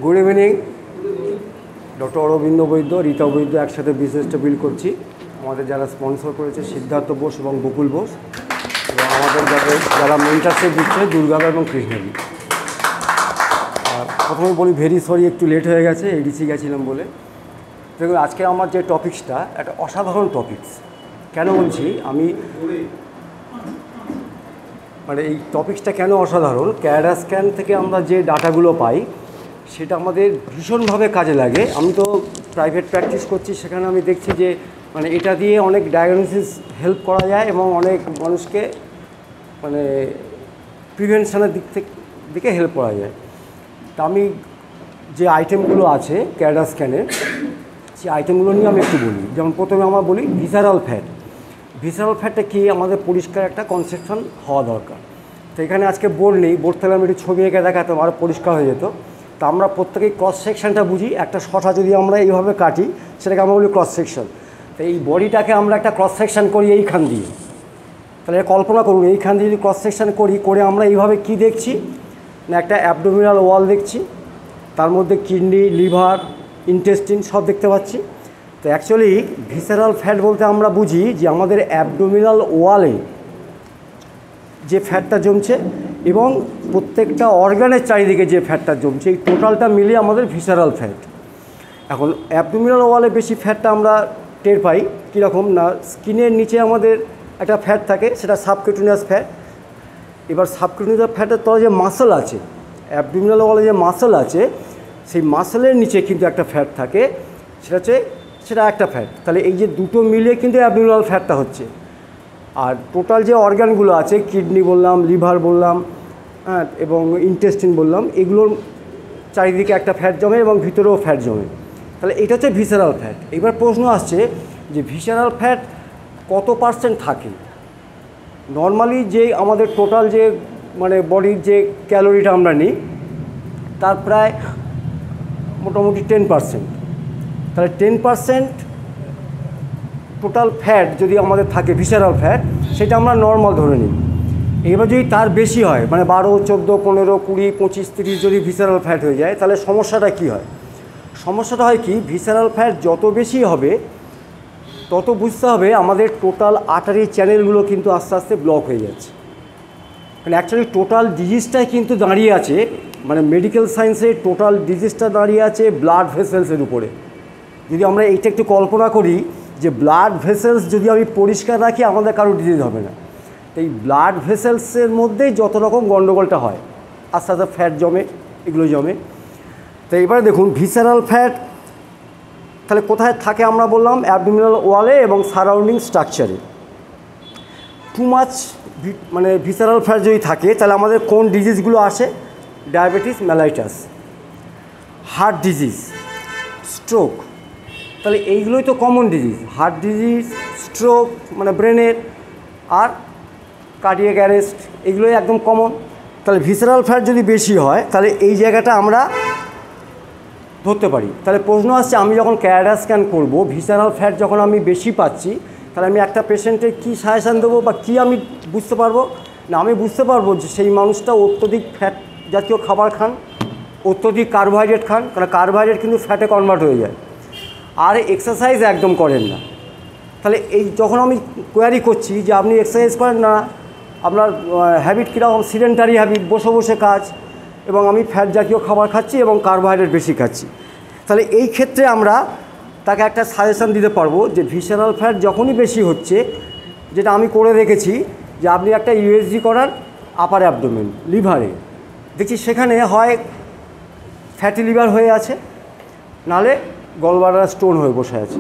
Good evening. Doctor Aurobindo বৈদ্য, রীতা বৈদ্য একসাথে বিজনেসটা build করছি। আমাদের যারা স্পন্সর করেছে সিদ্ধার্থ বোস এবং বকুল বোস, এবং আমাদের যারা মেন্টারশিপ দিচ্ছে দুর্গাবা এবং কৃষ্ণবী। আর প্রথমে বলি ভেরি সরি, একটু লেট হয়ে গেছে, এডিসি গেছিলাম বলে। দেখুন, আজকে আমার যে টপিক্সটা একটা অসাধারণ টপিক্স। কেন বলছি আমি, মানে এই টপিক্সটা কেন অসাধারণ, ক্যাডা স্ক্যান থেকে আমরা যে ডাটাগুলো পাই সেটা আমাদের ভীষণভাবে কাজে লাগে। আমি তো প্রাইভেট প্র্যাকটিস করছি, সেখানে আমি দেখছি যে মানে এটা দিয়ে অনেক ডায়াগনোসিস হেল্প করা যায় এবং অনেক মানুষকে মানে প্রিভেনশনের দিকে হেল্প করা যায়। তা আমি যে আইটেমগুলো আছে ক্যাডা স্ক্যানের, সেই আইটেমগুলো নিয়ে আমি একটু বলি। যেমন প্রথমে আমরা বলি ভিসারাল ফ্যাট। ভিসারাল ফ্যাটটা কি, আমাদের পরিষ্কার একটা কনসেপশন হওয়া দরকার। তো এখানে আজকে বোর্ড নেই, বোর্ড থেকে আমি একটু ছবি এঁকে দেখাতাম আরও পরিষ্কার হয়ে যেত। তা আমরা প্রত্যেকেই ক্রস সেকশনটা বুঝি। একটা শশা যদি আমরা এইভাবে কাটি সেটাকে আমরা বলি ক্রস সেকশন। তো এই বডিটাকে আমরা একটা ক্রস সেকশন করি এইখান দিয়ে। তাহলে কল্পনা করুন, এইখান দিয়ে যদি ক্রস সেকশন করে আমরা এইভাবে কি দেখছি না, একটা অ্যাবডোমিনাল ওয়াল দেখছি, তার মধ্যে কিডনি, লিভার, ইন্টেস্টিন সব দেখতে পাচ্ছি। তো অ্যাকচুয়ালি ভিসারাল ফ্যাট বলতে আমরা বুঝি যে আমাদের অ্যাবডোমিনাল ওয়ালে যে ফ্যাটটা জমছে এবং প্রত্যেকটা অর্গানের চারিদিকে যে ফ্যাটটা জমছে, এই টোটালটা মিলিয়ে আমাদের ভিসারাল ফ্যাট। এখন অ্যাবডোমিনাল ওয়ালে বেশি ফ্যাটটা আমরা টের পাই কীরকম না, স্কিনের নিচে আমাদের একটা ফ্যাট থাকে, সেটা সাবকিউটেনিয়াস ফ্যাট। এবার সাবকিউটেনিয়াস ফ্যাটের তলে যে মাসল আছে, অ্যাবডোমিনাল ওয়ালে যে মাসল আছে, সেই মাসলের নিচে কিন্তু একটা ফ্যাট থাকে, সেটা একটা ফ্যাট। তাহলে এই যে দুটো মিলিয়ে কিন্তু অ্যাবডোমিনাল ফ্যাটটা হচ্ছে। আর টোটাল যে অর্গানগুলো আছে, কিডনি বললাম, লিভার বললাম, হ্যাঁ, এবং ইন্টেস্টিন বললাম, এগুলোর চারিদিকে একটা ফ্যাট জমে এবং ভিতরেও ফ্যাট জমে। তাহলে এটা হচ্ছে ভিসারাল ফ্যাট। এবার প্রশ্ন আসছে যে ভিসারাল ফ্যাট কত পার্সেন্ট থাকে। নর্মালি যে আমাদের টোটাল যে মানে বডির যে ক্যালোরিটা আমরা নিই তার প্রায় মোটামুটি 10%। তাহলে 10% টোটাল ফ্যাট যদি আমাদের থাকে ভিসারাল ফ্যাট, সেটা আমরা নর্মাল ধরে নিই। এবার যদি তার বেশি হয়, মানে 12, 14, 15, 20, 25, 30 যদি ভিসারাল ফ্যাট হয়ে যায়, তাহলে সমস্যাটা কি হয়? সমস্যাটা হয় কি, ভিসারাল ফ্যাট যত বেশি হবে তত বুঝতে হবে আমাদের টোটাল আর্টারি চ্যানেলগুলো কিন্তু আস্তে আস্তে ব্লক হয়ে যাচ্ছে। মানে অ্যাকচুয়ালি টোটাল ডিজিজটাই কিন্তু দাঁড়িয়ে আছে, মানে মেডিকেল সায়েন্সে টোটাল ডিজিজটা দাঁড়িয়ে আছে ব্লাড ভেসেলসের উপরে। যদি আমরা এইটা একটু কল্পনা করি যে ব্লাড ভেসেলস যদি আমি পরিষ্কার রাখি, আমাদের কারো ডিজিজ হবে না। এই ব্লাড ভেসেলসের মধ্যেই যত রকম গণ্ডগোলটা হয়, আস্তে আস্তে ফ্যাট জমে, এগুলো জমে। তো এবারে দেখুন ভিসারাল ফ্যাট তাহলে কোথায় থাকে, আমরা বললাম অ্যাবডোমিনাল ওয়ালে এবং সারাউন্ডিং স্ট্রাকচারে। টু মাচ মানে ভিসারাল ফ্যাট যদি থাকে, তাহলে আমাদের কোন ডিজিজগুলো আসে? Diabetes mellitus, heart disease, stroke. তাহলে এইগুলোই তো common disease, heart disease, stroke মানে ব্রেনের, আর কার্ডিয়াক অ্যারেস্ট, এগুলোই একদম কমন। তাহলে ভিসারাল ফ্যাট যদি বেশি হয়, তাহলে এই জায়গাটা আমরা ধরতে পারি। তাহলে প্রশ্ন আসছে, আমি যখন ক্যাডা স্ক্যান করব, ভিসারাল ফ্যাট যখন আমি বেশি পাচ্ছি, তাহলে আমি একটা পেশেন্টের কী সাজেশান দেবো বা কী আমি বুঝতে পারবো? না, আমি বুঝতে পারবো যে সেই মানুষটা অত্যধিক ফ্যাট জাতীয় খাবার খান, অত্যধিক কার্বোহাইড্রেট খান, কারণ কার্বোহাইড্রেট কিন্তু ফ্যাটে কনভার্ট হয়ে যায়, আর এক্সারসাইজ একদম করেন না। তাহলে এই যখন আমি কোয়ারি করছি যে আপনি এক্সারসাইজ করেন না, আপনার হ্যাবিট কীরকম, সিডেন্টারি হ্যাবিট, বসে বসে কাজ, এবং আমি ফ্যাট জাতীয় খাবার খাচ্ছি এবং কার্বোহাইড্রেট বেশি খাচ্ছি, তাহলে এই ক্ষেত্রে আমরা তাকে একটা সাজেশান দিতে পারবো যে ভিসারাল ফ্যাট যখনই বেশি হচ্ছে, যেটা আমি করে রেখেছি যে আপনি একটা ইউএসজি করার আপার অ্যাবডোমেন লিভারে, দেখছি সেখানে হয় ফ্যাটি লিভার হয়ে আছে, নালে গলব্লাডার স্টোন হয়ে বসে আছে,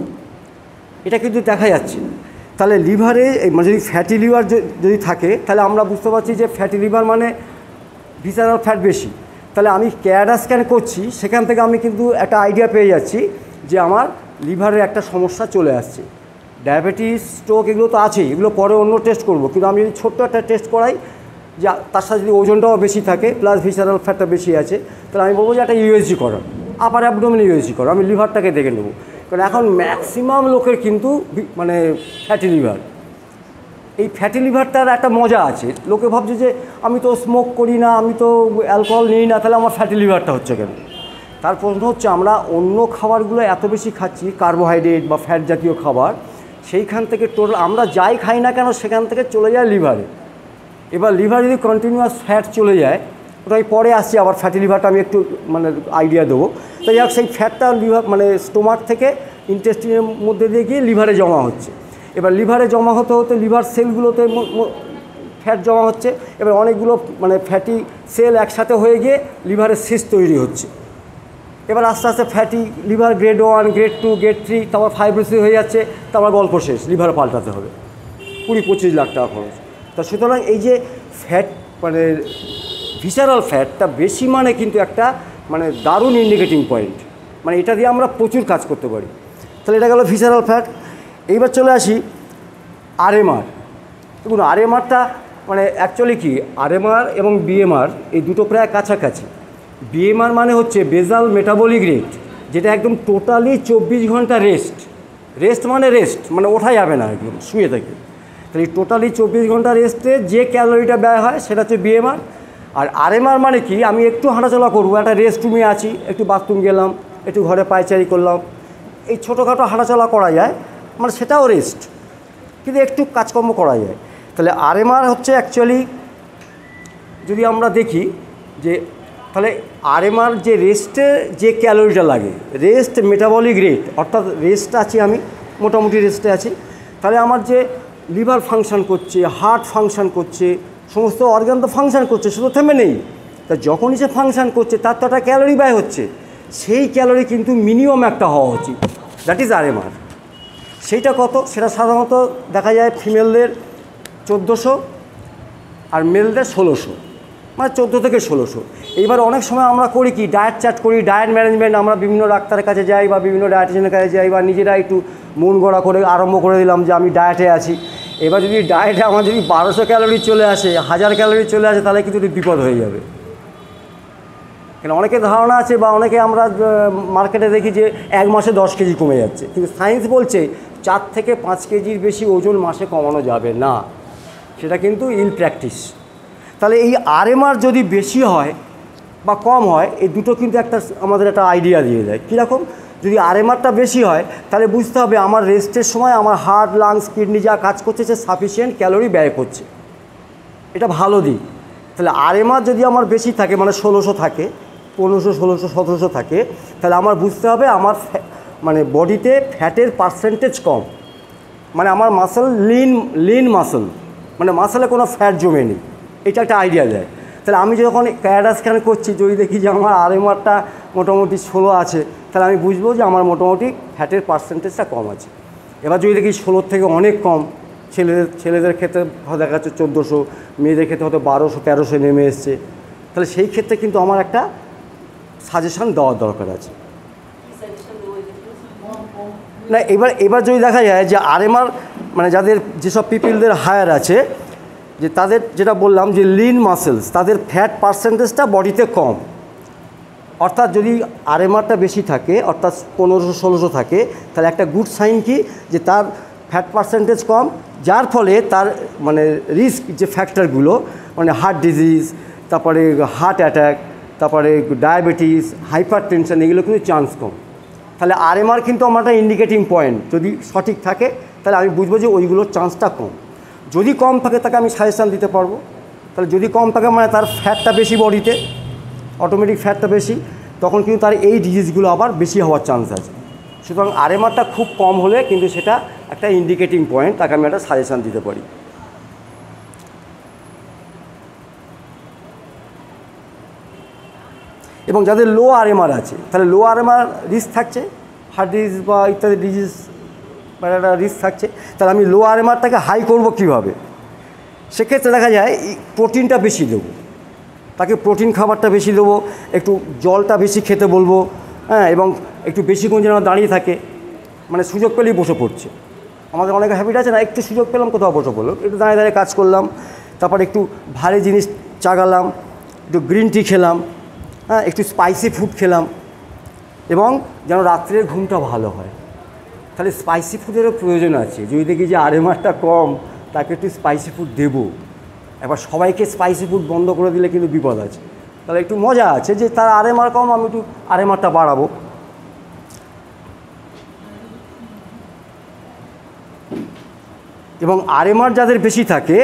এটা কিন্তু দেখা যাচ্ছে। তাহলে লিভারে মানে যদি ফ্যাটি লিভার যদি থাকে, তাহলে আমরা বুঝতে পারছি যে ফ্যাটি লিভার মানে ভিসারাল ফ্যাট বেশি। তাহলে আমি ক্যাডা স্ক্যান করছি, সেখান থেকে আমি কিন্তু একটা আইডিয়া পেয়ে যাচ্ছি যে আমার লিভারের একটা সমস্যা চলে আসছে। ডায়াবেটিস, স্ট্রোক এগুলো তো আছেই, এগুলো পরে অন্য টেস্ট করব, কিন্তু আমি যদি ছোট্ট একটা টেস্ট করাই যে তার সাথে যদি ওজনটাও বেশি থাকে প্লাস ভিসারাল ফ্যাটটা বেশি আছে, তাহলে আমি বলবো যে একটা ইউএসজি করো, আপার অ্যাবডোমেন ইউএসজি করো, আমি লিভারটাকে দেখে নেব। কারণ এখন ম্যাক্সিমাম লোকের কিন্তু মানে ফ্যাটি লিভার। এই ফ্যাটি লিভারটার একটা মজা আছে, লোকে ভাবছে যে আমি তো স্মোক করি না, আমি তো অ্যালকোহল নিই না, তাহলে আমার ফ্যাটি লিভারটা হচ্ছে কেন? তার প্রশ্ন হচ্ছে আমরা অন্য খাবারগুলো এত বেশি খাচ্ছি, কার্বোহাইড্রেট বা ফ্যাট জাতীয় খাবার, সেইখান থেকে টোটাল আমরা যাই খাই না কেন সেখান থেকে চলে যায় লিভারে। এবার লিভার যদি কন্টিনিউয়াস ফ্যাট চলে যায়, ওটা আমি পরে আসছি, আবার ফ্যাটি লিভারটা আমি একটু মানে আইডিয়া দেবো। তাই যাক, সেই ফ্যাটটা লিভার মানে স্টোমাক থেকে ইন্টেস্টিনের মধ্যে দিয়ে গিয়ে লিভারে জমা হচ্ছে। এবার লিভারে জমা হতে হতে লিভার সেলগুলোতে ফ্যাট জমা হচ্ছে। এবার অনেকগুলো মানে ফ্যাটি সেল একসাথে হয়ে গিয়ে লিভারের সিস্ট তৈরি হচ্ছে। এবার আস্তে আস্তে fatty liver grade 1, grade 2, grade 3, তারপর ফাইব্রোসিস হয়ে যাচ্ছে, তারপর গল্প শেষ, লিভার পাল্টাতে হবে, 20-25 লাখ টাকা খরচ। তা সুতরাং এই যে ফ্যাট মানে ভিসারাল ফ্যাটটা বেশি মানে কিন্তু একটা মানে দারুণ ইন্ডিকেটিং পয়েন্ট, মানে এটা দিয়ে আমরা প্রচুর কাজ করতে পারি। তাহলে এটা গেল ভিসারাল ফ্যাট। এইবার চলে আসি আরএমআর। দেখুন আরএমআরটা মানে অ্যাকচুয়ালি কি, আরএমআর এবং বিএমআর এই দুটো প্রায় কাছাকাছি। বিএমআর মানে হচ্ছে বেজাল মেটাবলিক রেট, যেটা একদম টোটালি 24 ঘন্টা রেস্ট মানে ওঠা যাবে না, একদম শুয়ে থাকে। তাহলে টোটালি 24 ঘন্টা রেস্টে যে ক্যালোরিটা ব্যয় হয় সেটা হচ্ছে বিএমআর। আর আরএমআর মানে কি, আমি একটু হাঁটাচলা করবো, একটা রেস্ট রুমে আছি, একটু বাথরুম গেলাম, একটু ঘরে পায়চারি করলাম, এই ছোটোখাটো হাঁটাচলা করা যায়, মানে সেটাও রেস্ট, কিন্তু একটু কাজকর্ম করা যায়। তাহলে আরএমআর হচ্ছে অ্যাকচুয়ালি যদি আমরা দেখি যে তাহলে আরএমআর যে রেস্টে যে ক্যালোরিটা লাগে, রেস্ট মেটাবলিক রেট, অর্থাৎ রেস্ট আছি, আমি মোটামুটি রেস্টে আছি, তাহলে আমার যে লিভার ফাংশন করছে, হার্ট ফাংশন করছে, সমস্ত অর্গান তো ফাংশন করছে, শুধু থেমে নেই। তা যখনই সে ফাংশন করছে তার তো একটা ক্যালোরি ব্যয় হচ্ছে, সেই ক্যালোরি কিন্তু মিনিমাম একটা হওয়া উচিত, দ্যাট ইজ আরএমআর। সেইটা কত, সেটা সাধারণত দেখা যায় ফিমেলদের 1400 আর মেলদের 1600, মানে 14 থেকে 1600। এইবার অনেক সময় আমরা করি কি, ডায়েট চার্ট করি, ডায়েট ম্যানেজমেন্ট, আমরা বিভিন্ন ডাক্তারের কাছে যাই বা বিভিন্ন ডায়েটিশিয়ানের কাছে যাই, বা নিজেরা একটু মন গড়া করে আরম্ভ করে দিলাম যে আমি ডায়েটে আছি। এবার যদি ডায়েটে আমার যদি 1200 ক্যালোরি চলে আসে, 1000 ক্যালোরি চলে আসে, তাহলে কিন্তু বিপদ হয়ে যাবে। কেন অনেকের ধারণা আছে বা অনেকে আমরা মার্কেটে দেখি যে 1 মাসে 10 কেজি কমে যাচ্ছে, কিন্তু সায়েন্স বলছে 4 থেকে 5 কেজির বেশি ওজন মাসে কমানো যাবে না, সেটা কিন্তু ইল প্র্যাকটিস। তাহলে এই আরএমআর যদি বেশি হয় বা কম হয়, এই দুটো কিন্তু একটা আমাদের একটা আইডিয়া দিয়ে দেয়। কীরকম, যদি আরএমআরটা বেশি হয় তাহলে বুঝতে হবে আমার রেস্টের সময় আমার হার্ট, লাংস, কিডনি যা কাজ করছে সে সাফিসিয়েন্ট ক্যালোরি ব্যয় করছে, এটা ভালো দিক। তাহলে আরএমআর যদি আমার বেশি থাকে, মানে 1600 থাকে, 1500, 1600, 1700 থাকে, তাহলে আমার বুঝতে হবে আমার মানে বডিতে ফ্যাটের পার্সেন্টেজ কম, মানে আমার মাসল লিন মাসল, মানে মাসলে কোনো ফ্যাট জমে নেই, এটা একটা আইডিয়া দেয়। তাহলে আমি যখন ক্যারাটা স্ক্যান করছি, যদি দেখি যে আমার আরএমআরটা মোটামুটি 16 আছে, তাহলে আমি বুঝবো যে আমার মোটামুটি ফ্যাটের পার্সেন্টেজটা কম আছে। এবার যদি দেখি 16 থেকে অনেক কম, ছেলেদের ক্ষেত্রে দেখা যাচ্ছে 1400, মেয়েদের ক্ষেত্রে হয়তো 1200, 1300 নেমে এসছে, তাহলে সেই ক্ষেত্রে কিন্তু আমার একটা সাজেশান দেওয়ার দরকার আছে। না এবার যদি দেখা যায় যে আরএমআর মানে যাদের যেসব পিপলদের হায়ার আছে, যে তাদের যেটা বললাম যে লিন মাসেলস, তাদের ফ্যাট পার্সেন্টেজটা বডিতে কম, অর্থাৎ যদি আরএমআরটা বেশি থাকে, অর্থাৎ 1500-1600 থাকে, তাহলে একটা গুড সাইন কি, যে তার ফ্যাট পার্সেন্টেজ কম, যার ফলে তার মানে রিস্ক যে ফ্যাক্টরগুলো, মানে হার্ট ডিজিজ, তারপরে হার্ট অ্যাটাক, তারপরে ডায়াবেটিস, হাইপার টেনশন, এগুলো কিন্তু চান্স কম। তাহলে আরএমআর কিন্তু আমার একটা ইন্ডিকেটিং পয়েন্ট, যদি সঠিক থাকে তাহলে আমি বুঝবো যে ওইগুলোর চান্সটা কম। যদি কম থাকে তাকে আমি সাজেশান দিতে পারবো। তাহলে যদি কম থাকে মানে তার ফ্যাটটা বেশি বডিতে, অটোমেটিক ফ্যাটটা বেশি, তখন কিন্তু তার এই ডিজিজগুলো আবার বেশি হওয়ার চান্স আছে। সুতরাং আরএমআরটা খুব কম হলে কিন্তু সেটা একটা ইন্ডিকেটিং পয়েন্ট, তাকে আমি একটা সাজেশান দিতে পারি। এবং যাদের লো আরএমআর আছে, তাহলে লো আরএমআর রিস্ক থাকছে, হার্ট ডিজিজ বা ইত্যাদি ডিজিজ বা একটা রিস্ক থাকছে। তাহলে আমি লো আরএমআরটাকে হাই করব কীভাবে? সেক্ষেত্রে দেখা যায় প্রোটিনটা বেশি দেবো, তাকে প্রোটিন খাবারটা বেশি দেবো, একটু জলটা বেশি খেতে বলবো, হ্যাঁ, এবং একটু বেশিক্ষণ যেন দাঁড়িয়ে থাকে, মানে সুযোগ পেলেই বসে পড়ছে। আমাদের অনেক হ্যাবিট আছে না, একটু সুযোগ পেলাম কোথাও বসে পড়লাম, একটু দাঁড়িয়ে দাঁড়িয়ে কাজ করলাম, তারপর একটু ভারী জিনিস চাগালাম, একটু গ্রিন টি খেলাম, হ্যাঁ, একটু স্পাইসি ফুড খেলাম, এবং যেন রাত্রের ঘুমটা ভালো হয়। তাহলে স্পাইসি ফুডেরও প্রয়োজন আছে। যদি দেখি যে আরএমআরটা কম, তাকে একটু স্পাইসি ফুড দেবো। এবার সবাইকে স্পাইসি ফুড বন্ধ করে দিলে কিন্তু বিপদ আছে। তাহলে একটু মজা আছে যে তার আরএমআর কম, আমি একটু আরএমআরটা বাড়াবো। এবং আরএমআর যাদের বেশি থাকে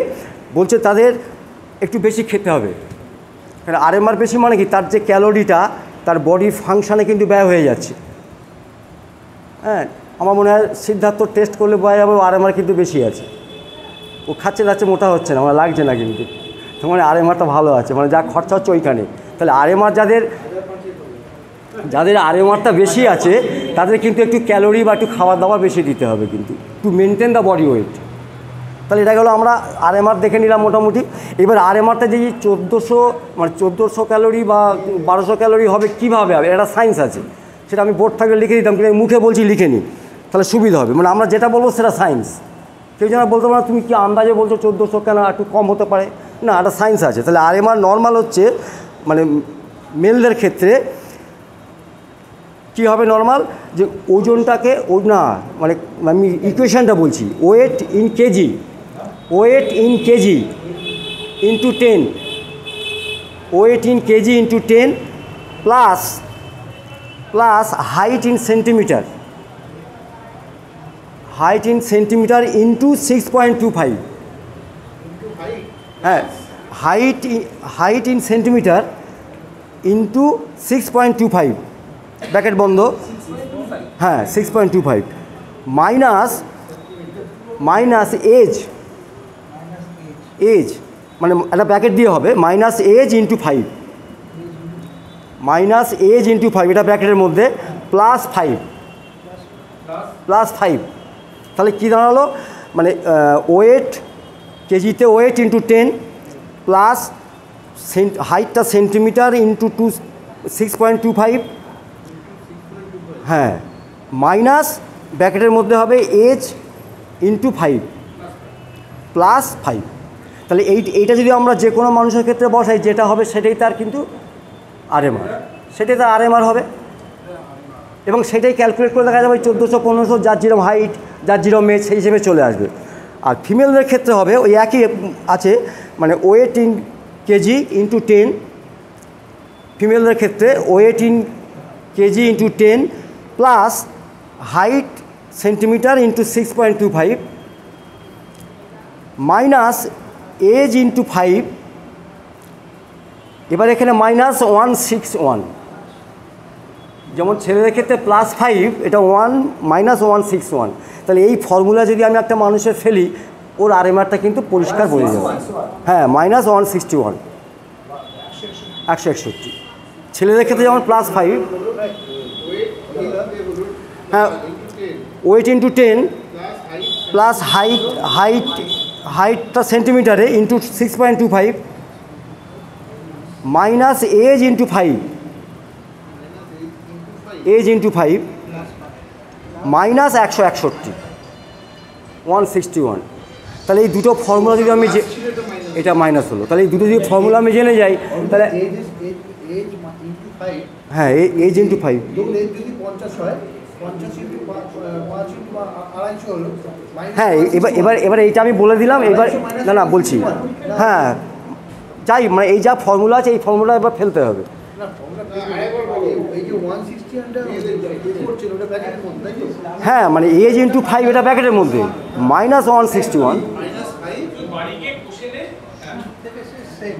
বলছে তাদের একটু বেশি খেতে হবে, কারণ আরএমআর বেশি মানে কি, তার যে ক্যালোরিটা তার বডির ফাংশানে কিন্তু ব্যয় হয়ে যাচ্ছে। হ্যাঁ, আমার মনে হয় সিদ্ধার্থ টেস্ট করলে বোঝা যাবে আরএমআর কিন্তু বেশি আছে, ও খাচ্ছে যাচ্ছে, মোটা হচ্ছে না, আমার লাগছে না কিন্তু, তো মানে আরএমআরটা ভালো আছে, মানে যা খরচা হচ্ছে ওইখানে। তাহলে আরএমআর যাদের আরএমআরটা বেশি আছে তাদের কিন্তু একটু ক্যালোরি বা একটু খাবার দাবার বেশি দিতে হবে কিন্তু, to maintain the body weight. তাহলে এটা গেলো আমরা আরএমআর দেখে নিলাম মোটামুটি। এবার আরএমআরটা যে 1400 ক্যালোরি বা 1200 ক্যালোরি হবে, কীভাবে হবে, এটা সায়েন্স আছে, সেটা আমি বোর্ড থাকলে লিখে দিতাম, কিন্তু মুখে বলছি লিখে নিই, তাহলে সুবিধা হবে। মানে আমরা যেটা বলবো সেটা সায়েন্স, কেউ যেন বলতে পারে তুমি কি আন্দাজে বলছো 1400, কেন একটু কম হতে পারে, না, এটা সায়েন্স আছে। তাহলে আরএমআর নর্মাল হচ্ছে মানে মেলদের ক্ষেত্রে কী হবে নর্মাল, যে ওজনটাকে না মানে আমি ইকুয়েশানটা বলছি, weight in kg into 10, weight in kg into 10 plus height in centimetre into 6.25। হ্যাঁ, height in centimetre into 6.25 bracket বন্ধ, হ্যাঁ 6.25 মাইনাস এজ মানে একটা ব্র্যাকেট দিয়ে হবে, মাইনাস এজ ইন্টু 5, এটা ব্র্যাকেটের মধ্যে প্লাস 5, তাহলে কী দাঁড়ালো, মানে ওয়েট কেজিতে ওয়েট ইন্টু 10 প্লাস হাইটটা সেন্টিমিটার ইন্টু 6.25, হ্যাঁ, মাইনাস ব্র্যাকেটের মধ্যে হবে এজ ইন্টু 5 প্লাস 5। তাহলে এইটা যদি আমরা যে কোনো মানুষের ক্ষেত্রে বসাই, যেটা হবে সেটাই তার কিন্তু আরএমআর হবে, এবং সেটাই ক্যালকুলেট করে দেখা যাবে 1400 1500 যার যেরকম হাইট যার যেরকম এজ সেই হিসেবে চলে আসবে। আর ফিমেলদের ক্ষেত্রে হবে ওই একই আছে, মানে ওয়েট ইন কেজি ইন্টু 10, ফিমেলদের ক্ষেত্রে weight in kg into 10 plus height centimetre into 6.25 minus age into 5, এবার এখানে মাইনাস 161, যেমন ছেলেদের ক্ষেত্রে +5, এটা 1 মাইনাস 161। তাহলে এই ফর্মুলা যদি আমি একটা মানুষের ফেলি, ওর আরএমআরটা কিন্তু পরিষ্কার বোঝা যাবে, হ্যাঁ মাইনাস 161, 161। ছেলেদের ক্ষেত্রে যেমন +5, হ্যাঁ ওয়েট ইন্টু 10 প্লাস হাইটটা সেন্টিমিটারে into 6.25 minus age into 5, minus 161। তাহলে এই দুটো ফর্মুলা যদি আমি এটা মাইনাস হলো, তাহলে এই দুটো যদি ফর্মুলা আমি জেনে যাই, তাহলে হ্যাঁ এজ ইন্টু 5, হ্যাঁ এবার এইটা আমি বলে দিলাম। এবার না বলছি, হ্যাঁ যাই, মানে এই যা ফর্মুলা আছে এই ফর্মুলা এবার ফেলতে হবে। হ্যাঁ, মানে এজ ইন্টু 5 এটা ব্র্যাকেটের মধ্যে, মাইনাস 161,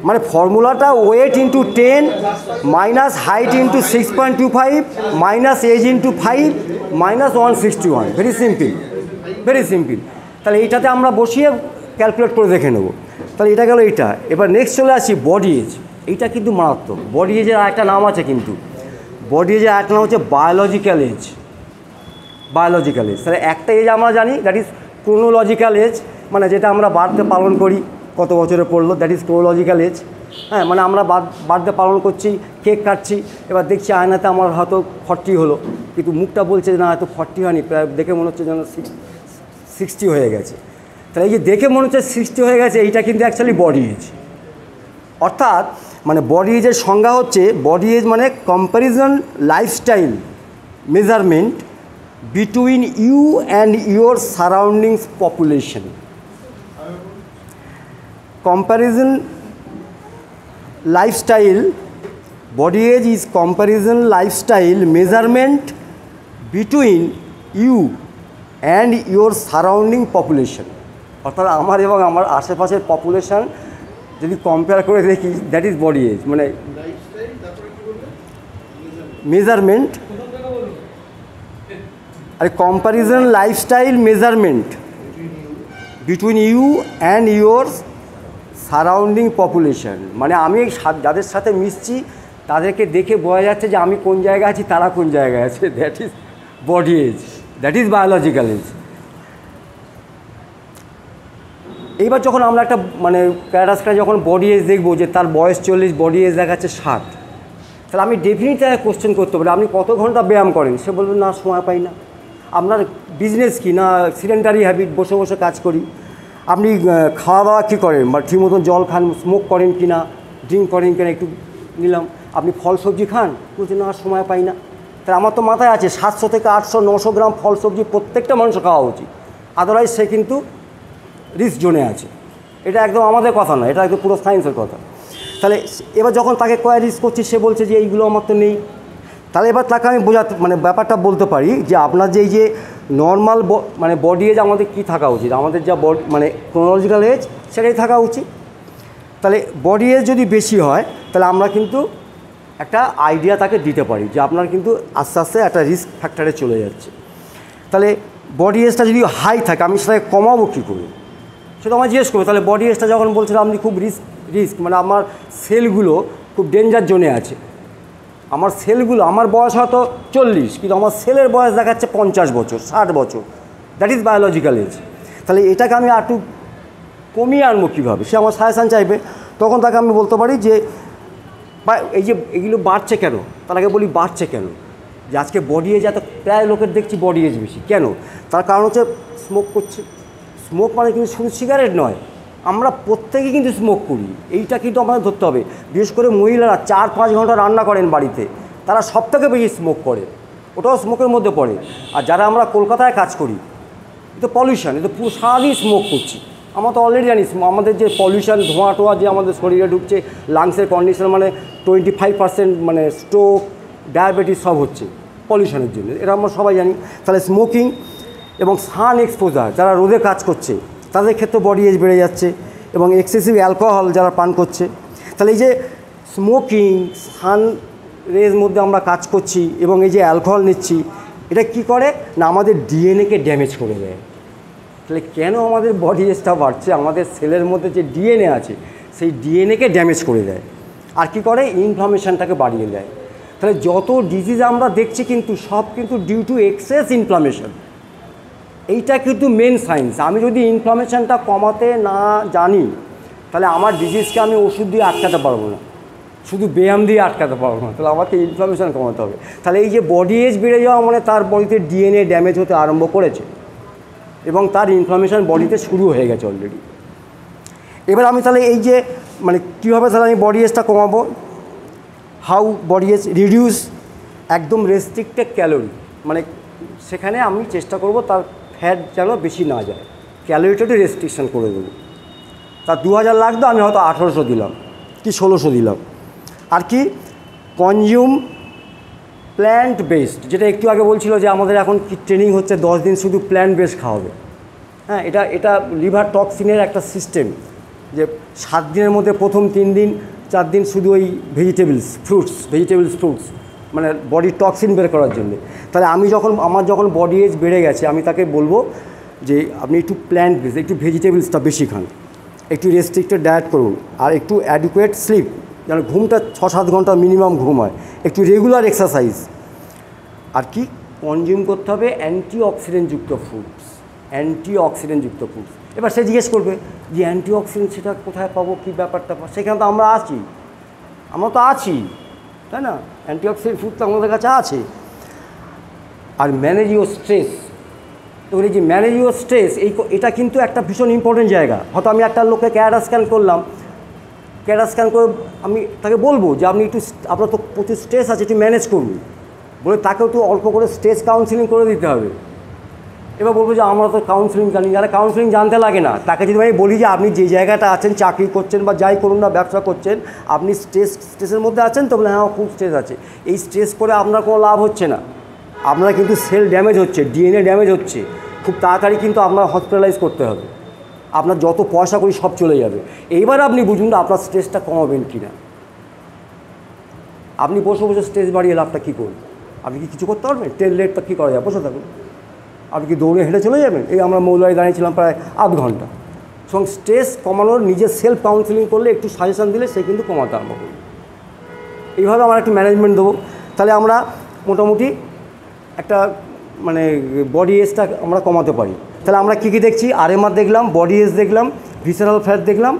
মানে ফর্মুলাটা weight into 10 minus height into 6.25 minus age into 5 minus 161, very simple. তাহলে এইটাতে আমরা বসিয়ে ক্যালকুলেট করে দেখে নেব। তাহলে এটা গেল এইটা। এবার নেক্সট চলে আসি বডি এজ। এইটা কিন্তু মারাত্মক। বডি এজের আরেকটা নাম আছে, কিন্তু বডি এজের আরেকটা নাম হচ্ছে বায়োলজিক্যাল এজ। তাহলে একটা এজ আমরা জানি, দ্যাট ইজ ক্রোনোলজিক্যাল এজ, মানে যেটা আমরা বার্থডে পালন করি কত বছরে পড়লো, দ্যাট ইজ ক্রোনোলজিক্যাল এজ। হ্যাঁ, মানে আমরা বার্থডে পালন করছি, কেক কাটছি, এবার দেখছি আয়নাতে আমার হয়তো 40 হলো, কিন্তু মুখটা বলছে না হয়তো 40 হয়নি, প্রায় দেখে মনে হচ্ছে যেন 60 হয়ে গেছে। তাহলে এই যে দেখে মনে হচ্ছে 60 হয়ে গেছে, এইটা কিন্তু অ্যাকচুয়ালি বডি এজ। অর্থাৎ মানে বডি এজের সংজ্ঞা হচ্ছে, বডি এজ মানে comparison lifestyle measurement between you and your surroundings population. Comparison lifestyle body age is comparison lifestyle measurement between you and your surrounding population. অর্থাৎ আমার এবং আমার আশেপাশের পপুলেশন যদি কম্পেয়ার করে দেখি, দ্যাট ইজ বডি এজ। মানে মেজারমেন্ট, আরে comparison lifestyle measurement between you and your surrounding population. মানে আমি যাদের সাথে মিশছি তাদেরকে দেখে বোঝা যাচ্ছে যে আমি কোন জায়গায় আছি, তারা কোন জায়গায় আছে। That is body age, that is biological age. এইবার যখন আমরা একটা মানে প্যারাডক্সটা যখন বডি এজ দেখবো যে তার বয়স 40, বডি এজ দেখাচ্ছে 60, তাহলে আমি ডেফিনেটলি কোশ্চেন করতে পারি আপনি কত ঘন্টা ব্যায়াম করেন? সে বলবে না, সময় পাই না। আপনার বিজনেস কি না, সিডেন্টারি হ্যাবিট, বসে বসে কাজ করি। আপনি খাওয়া দাওয়া কী করেন, বা ঠিক মতন জল খান, স্মোক করেন কি না, ড্রিঙ্ক করেন কিনা একটু নিলাম। আপনি ফল সবজি খান? বলছে না, সময় পাই না। তাহলে আমার তো মাথায় আছে 700 থেকে 800, 900 গ্রাম ফল সবজি প্রত্যেকটা মানুষের খাওয়া উচিত, আদারওয়াইজ সে কিন্তু রিস্ক জোনে আছে। এটা একদম আমাদের কথা না, এটা একদম পুরো সায়েন্সের কথা। তাহলে এবার যখন তাকে কয় রিস্ক করছি, সে বলছে যে এইগুলো আমার তো নেই। তাহলে এবার তাকে আমি বোঝাতে মানে ব্যাপারটা বলতে পারি যে আপনার যে এই যে নর্মাল মানে বডি এজ আমাদের কী থাকা উচিত, আমাদের যা মানে ক্রোনোলজিক্যাল এজ সেটাই থাকা উচিত। তাহলে বডি এজ যদি বেশি হয় তাহলে আমরা কিন্তু একটা আইডিয়া তাকে দিতে পারি যে আপনার কিন্তু আস্তে আস্তে একটা রিস্ক ফ্যাক্টরে চলে যাচ্ছে। তাহলে বডি এজটা যদি হাই থাকে আমি সেটাকে কমাবো কী করে, সেটা আমার জিজ্ঞেস করবো। তাহলে বডি এজটা যখন বলছিলাম আপনি খুব রিস্ক মানে আমার সেলগুলো খুব ডেঞ্জার জোনে আছে, আমার সেলগুলো, আমার বয়স হয়তো 40 কিন্তু আমার সেলের বয়স দেখাচ্ছে 50 বছর, 60 বছর, দ্যাট ইজ বায়োলজিক্যাল এজ। তাহলে এটাকে আমি একটু কমিয়ে আনবো কীভাবে, সে আমার সাজেশান চাইবে। তখন তাকে আমি বলতে পারি যে এই যে এগুলো বাড়ছে কেন, তাকে বলি বাড়ছে কেন, যে আজকে বডি এজ এত প্রায় লোকের দেখছি বডি এজ বেশি কেন, তার কারণ হচ্ছে স্মোক করছে। স্মোক মানে কিন্তু শুধু সিগারেট নয়, আমরা প্রত্যেকেই কিন্তু স্মোক করি, এইটা কিন্তু আমাদের ধরতে হবে। বিশেষ করে মহিলারা 4-5 ঘন্টা রান্না করেন বাড়িতে, তারা সবথেকে বেশি স্মোক করে, ওটাও স্মোকের মধ্যে পড়ে। আর যারা আমরা কলকাতায় কাজ করি, এটা পলিউশন, এটা পুরো সারাদিন স্মোক করছি। আমরা তো অলরেডি জানি আমাদের যে পলিউশন, ধোঁয়া টোয়া যে আমাদের শরীরে ঢুকছে, লাংসের কন্ডিশন মানে 25% মানে স্ট্রোক, ডায়াবেটিস সব হচ্ছে পলিউশনের জন্য, এটা আমরা সবাই জানি। তাহলে স্মোকিং এবং সান এক্সপোজার, যারা রোদে কাজ করছে তাদের ক্ষেত্রে বডি এজ বেড়ে যাচ্ছে, এবং এক্সেসিভ অ্যালকোহল যারা পান করছে। তাহলে এই যে স্মোকিং, সান রেজ মধ্যে আমরা কাজ করছি এবং এই যে অ্যালকোহল নিচ্ছি, এটা কি করে না আমাদের ডিএনএকে ড্যামেজ করে দেয়। তাহলে কেন আমাদের বডি এজটা বাড়ছে, আমাদের সেলের মধ্যে যে ডিএনএ আছে সেই ডিএনএকে ড্যামেজ করে দেয়। আর কি করে, ইনফ্লামেশনটাকে বাড়িয়ে দেয়। তাহলে যত ডিজিজ আমরা দেখছি কিন্তু সব কিন্তু ডিউ টু এক্সেস ইনফ্লামেশন, এইটা কিন্তু মেন সায়েন্স। আমি যদি ইনফ্লামেশনটা কমাতে না জানি তাহলে আমার ডিজিজকে আমি ওষুধ দিয়ে আটকাতে পারবো না, শুধু ব্যায়াম দিয়ে আটকাতে পারবো না, তাহলে আমাকে ইনফ্লামেশন কমাতে হবে। তাহলে এই যে বডি এজ বেড়ে যাওয়া মানে তার বডিতে ডিএনএ ড্যামেজ হতে আরম্ভ করেছে এবং তার ইনফ্লামেশন বডিতে শুরু হয়ে গেছে অলরেডি। এবার আমি তাহলে এই যে মানে কীভাবে তাহলে আমি বডি এজটা কমাবো, হাউ বডি এজ রিডিউস, একদম রেস্ট্রিক্টেড ক্যালোরি, মানে সেখানে আমি চেষ্টা করব তার ফ্যাট যেন বেশি না যায়, ক্যালোরিটা একটু রেস্ট্রিকশন করে দেবো। তার 2000 লাগতো, আমি হয়তো 1800 দিলাম কি 1600 দিলাম। আর কি কনজিউম প্ল্যান্ট বেসড, যেটা একটু আগে বলছিল যে আমাদের এখন কি ট্রেনিং হচ্ছে 10 দিন শুধু প্ল্যান্ট বেসড খাওয়াবে। হ্যাঁ, এটা লিভার টক্সিনের একটা সিস্টেম, যে 7 দিনের মধ্যে প্রথম 3 দিন 4 দিন শুধু ওই ভেজিটেবলস ফ্রুটস মানে বডির টক্সিন বের করার জন্য। তাহলে আমার যখন বডি এজ বেড়ে গেছে আমি তাকে বলবো যে আপনি একটু প্ল্যান্ট বেস, একটু ভেজিটেবলসটা বেশি খান, একটু রেস্ট্রিক্টেড ডায়েট করুন, আর একটু অ্যাডিকুয়েট স্লিপ, যেন ঘুমটা 6-7 ঘন্টা মিনিমাম ঘুম হয়, একটু রেগুলার এক্সারসাইজ। আর কি কনজিউম করতে হবে অ্যান্টিঅক্সিডেন্টযুক্ত ফুডস। এবার সে জিজ্ঞেস করবে যে অ্যান্টিঅক্সিডেন্ট সেটা কোথায় পাবো, কী ব্যাপারটা, সেখানে তো আমরা তো আছি, তাই না? অ্যান্টিঅক্সিডেন্ট ফুড তো আমাদের কাছে আছে। আর ম্যানেজ ইউর স্ট্রেস, তখন এই যে ম্যানেজ ইউর স্ট্রেস, এটা কিন্তু একটা ভীষণ ইম্পর্টেন্ট জায়গা। হয়তো আমি একটা লোককে ক্যারাটা স্ক্যান করলাম, ক্যারাটা স্ক্যান করে আমি তাকে বলবো যে আপনি একটু, আপনার তো প্রচুর স্ট্রেস আছে, একটু ম্যানেজ করুন, বলে তাকেও একটু অল্প করে স্ট্রেস কাউন্সিলিং করে দিতে হবে। এবার বলবো যে আমরা তো কাউন্সিলিং জানি, যারা কাউন্সিলিং জানতে লাগে না, তাকে যদি আমি বলি যে আপনি যে জায়গাটা আছেন, চাকরি করছেন বা যাই করুন না, ব্যবসা করছেন, আপনি স্ট্রেসের মধ্যে আছেন, তো বলে হ্যাঁ খুব স্ট্রেস আছে। এই স্ট্রেস করে আপনার কোনো লাভ হচ্ছে না, আপনার কিন্তু সেল ড্যামেজ হচ্ছে, ডিএনএ ড্যামেজ হচ্ছে, খুব তাড়াতাড়ি কিন্তু আপনার হসপিটালাইজ করতে হবে, আপনার যত পয়সা করি সব চলে যাবে। এইবার আপনি বুঝুন না আপনার স্ট্রেসটা কমাবেন কি না। আপনি বসে বসে স্ট্রেস বাড়িয়ে লাভটা কী করবেন? আপনি কি কিছু করতে পারবেন? ট্রেন লেটটা কী করা যায়? বসে থাকুন। আপনি কি দৌড়ে হেঁটে চলে যাবেন? এই আমরা মৌলায় দাঁড়িয়েছিলাম প্রায় আধ ঘন্টা। এবং স্ট্রেস কমানোর নিজের সেলফ কাউন্সিলিং করলে, একটু সাজেশান দিলে সে কিন্তু কমাতে আরম্ভ করবে। এইভাবে আমরা একটু ম্যানেজমেন্ট দেবো, তাহলে আমরা মোটামুটি একটা মানে বডি এজটা আমরা কমাতে পারি। তাহলে আমরা কী কী দেখছি? আরএমআর দেখলাম, বডি এজ দেখলাম, ভিসারাল ফ্যাট দেখলাম,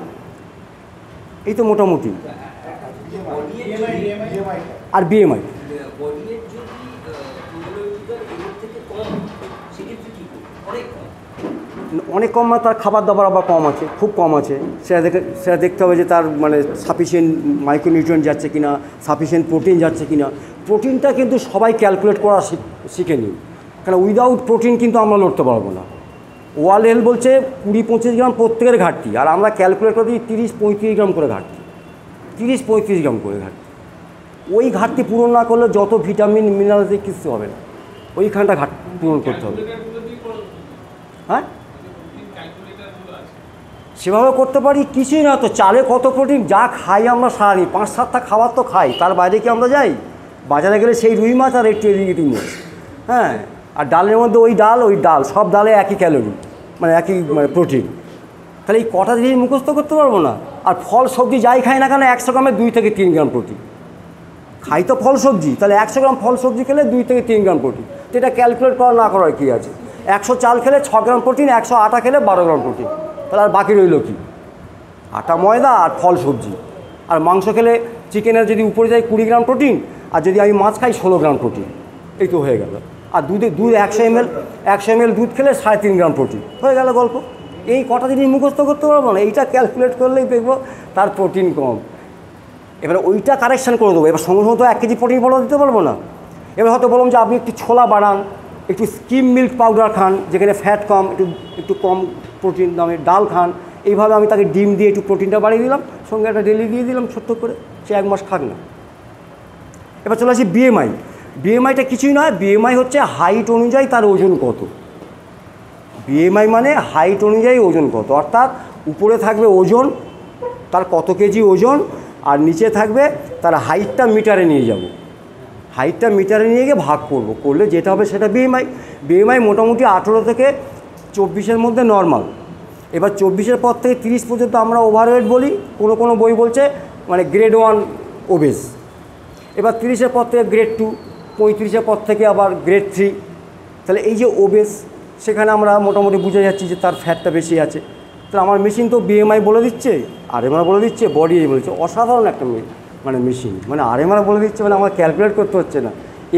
এই তো মোটামুটি। আর বিএমআই অনেক কম, তার খাবার দাবার আবার কম আছে, খুব কম আছে, সেটা দেখতে হবে যে তার মানে সাফিসিয়েন্ট মাইক্রোনিউট্রিয়েন্ট যাচ্ছে কিনা, সাফিসিয়েন্ট প্রোটিন যাচ্ছে কিনা। প্রোটিনটা কিন্তু সবাই ক্যালকুলেট করা শিখে নিন, কারণ উইদাউট প্রোটিন কিন্তু আমরা লড়তে পারবো না। ওয়ার্ল্ড হেলথ বলছে 20-25 গ্রাম প্রত্যেকের ঘাটতি, আর আমরা ক্যালকুলেট করে দিই 30-35 গ্রাম করে ঘাটতি, 30-35 গ্রাম করে ঘাটতি। ওই ঘাটতি পূরণ না করলে যত ভিটামিন মিনারেল দিয়ে কিছু হবে না, ওইখানটা পূরণ করতে হবে। হ্যাঁ, সেভাবে করতে পারি, কিছুই না তো। চালে কত প্রোটিন, যা খাই আমরা সারানি 5-7টা খাবার তো খাই, তার বাইরে কি আমরা যাই? বাজারে গেলে সেই রুই মাছ আর একটু এদিকে মাছ, হ্যাঁ, আর ডালের মধ্যে ওই ডাল, সব ডালে একই ক্যালোরি, মানে একই মানে প্রোটিন। তাহলে এই কটা জিনিস মুখস্থ করতে পারবো না? আর ফল সবজি যাই খাই না কেন, 100 গ্রামে 2 থেকে 3 গ্রাম প্রোটিন খাই তো ফল সবজি, তাহলে 100 গ্রাম ফল সবজি খেলে 2 থেকে 3 গ্রাম প্রোটিন। তো এটা ক্যালকুলেট করা না করার কী আছে? 100 চাল খেলে 6 গ্রাম প্রোটিন, 100 আটা খেলে 12 গ্রাম প্রোটিন। তাহলে আর বাকি রইল কি? আটা, ময়দা আর ফল সবজি। আর মাংস খেলে, চিকেনের যদি উপরে যায় 20 গ্রাম প্রোটিন, আর যদি আমি মাছ খাই 16 গ্রাম প্রোটিন, এই তো হয়ে গেল। আর দুধ 100 ml দুধ খেলে 3.5 গ্রাম প্রোটিন, হয়ে গেল গল্প। এই কটা জিনিস মুখস্থ করতে পারবো না, এইটা ক্যালকুলেট করলেই দেখবো তার প্রোটিন কম। এবার ওইটা কারেকশান করে দেবো। এবার সঙ্গে সঙ্গে তো 1 কেজি প্রোটিন পাউডার দিতে পারবো না। এবার হয়তো বললাম যে আপনি একটু ছোলা বাড়ান, একটু স্কিম মিল্ক পাউডার খান, যেখানে ফ্যাট কম, একটু কম প্রোটিন দামের ডাল খান। এইভাবে আমি তাকে ডিম দিয়ে একটু প্রোটিনটা বাড়িয়ে দিলাম, সঙ্গে একটা ডেলি দিয়ে দিলাম ছোট্ট করে, সে 1 মাস খাক না। এবার চলে আসি বিএমআই। বিএমআইটা কিছুই নয়, বিএমআই হচ্ছে হাইট অনুযায়ী তার ওজন কত। বিএমআই মানে হাইট অনুযায়ী ওজন কত, অর্থাৎ উপরে থাকবে ওজন, তার কত কেজি ওজন, আর নিচে থাকবে তার হাইটটা মিটারে নিয়ে যাব। হাইটটা মিটারে নিয়ে গিয়ে ভাগ করলে যেটা হবে সেটা বিএমআই। বিএমআই মোটামুটি 18 থেকে 24-এর মধ্যে নর্মাল। এবার 24-এর পর থেকে 30 পর্যন্ত আমরা ওভারওয়েট বলি, কোনো বই বলছে মানে গ্রেড 1 ওবেস। এবার 30-এর পর থেকে গ্রেড 2, 35-এর পর থেকে আবার গ্রেড 3। তাহলে এই যে ওবেস, সেখানে আমরা মোটামুটি বুঝে যাচ্ছি যে তার ফ্যাটটা বেশি আছে। তাহলে আমার মেশিন তো বিএমআই বলে দিচ্ছে, আরএমআর বলে দিচ্ছে, বডি বলেছে। অসাধারণ একটা মানে মেশিন, মানে আরএমআর বলে দিচ্ছে, মানে আমার ক্যালকুলেট করতে হচ্ছে না,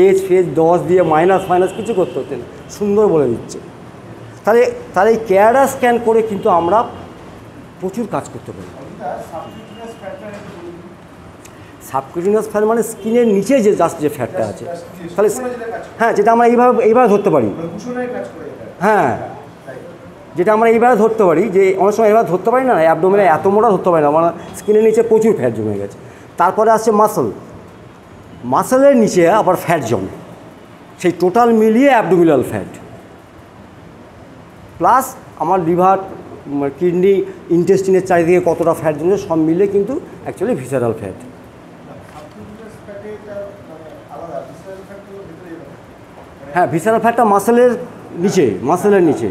এজ ফেজ 10 দিয়ে মাইনাস কিছু করতে হচ্ছে না, সুন্দর বলে দিচ্ছে। তাহলে এই ক্যাডা স্ক্যান করে কিন্তু আমরা প্রচুর কাজ করতে পারি। সাবকিউটিনিয়াস ফ্যাট মানে স্কিনের নিচে যে জাস্ট যে ফ্যাটটা আছে, তাহলে হ্যাঁ, যেটা আমরা এইভাবে ধরতে পারি। হ্যাঁ, যেটা আমরা এইভাবে ধরতে পারি, যে অনেক সময় এইভাবে ধরতে পারি না, অ্যাবডোমেনে এত মোটা ধরতে পারি না, মানে স্কিনের নিচে প্রচুর ফ্যাট জমে গেছে। তারপরে আসছে মাসলের নিচে আবার ফ্যাট জমে, সেই টোটাল মিলিয়ে অ্যাবডোমিনাল ফ্যাট, প্লাস আমার লিভার, কিডনি, ইন্টেস্টিনের চারিদিকে কতটা ফ্যাট জমে, সব মিলে কিন্তু অ্যাকচুয়ালি ভিসারাল ফ্যাট। হ্যাঁ, ভিসারাল ফ্যাটটা মাসেলের নিচে,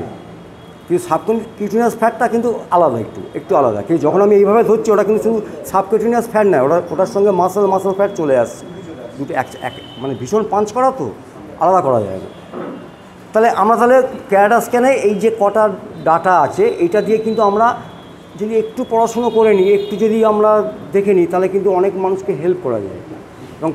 কিন্তু সাবকিউটিনিয়াস ফ্যাটটা কিন্তু আলাদা, একটু আলাদা। কিন্তু যখন আমি এইভাবে ধরছি, ওটা কিন্তু শুধু সাবকিউটিনিয়াস ফ্যাট নয়, ওটার সঙ্গে মাসল ফ্যাট চলে আসছে, দুটো মানে ভীষণ পাঞ্চ করা, তো আলাদা করা যায় না। তাহলে আমরা ক্যাডা স্ক্যানে এই যে কটা ডাটা আছে, এইটা দিয়ে কিন্তু আমরা যদি একটু পড়াশুনো করে নিই, একটু যদি আমরা দেখে নিই, তাহলে কিন্তু অনেক মানুষকে হেল্প করা যায়। এবং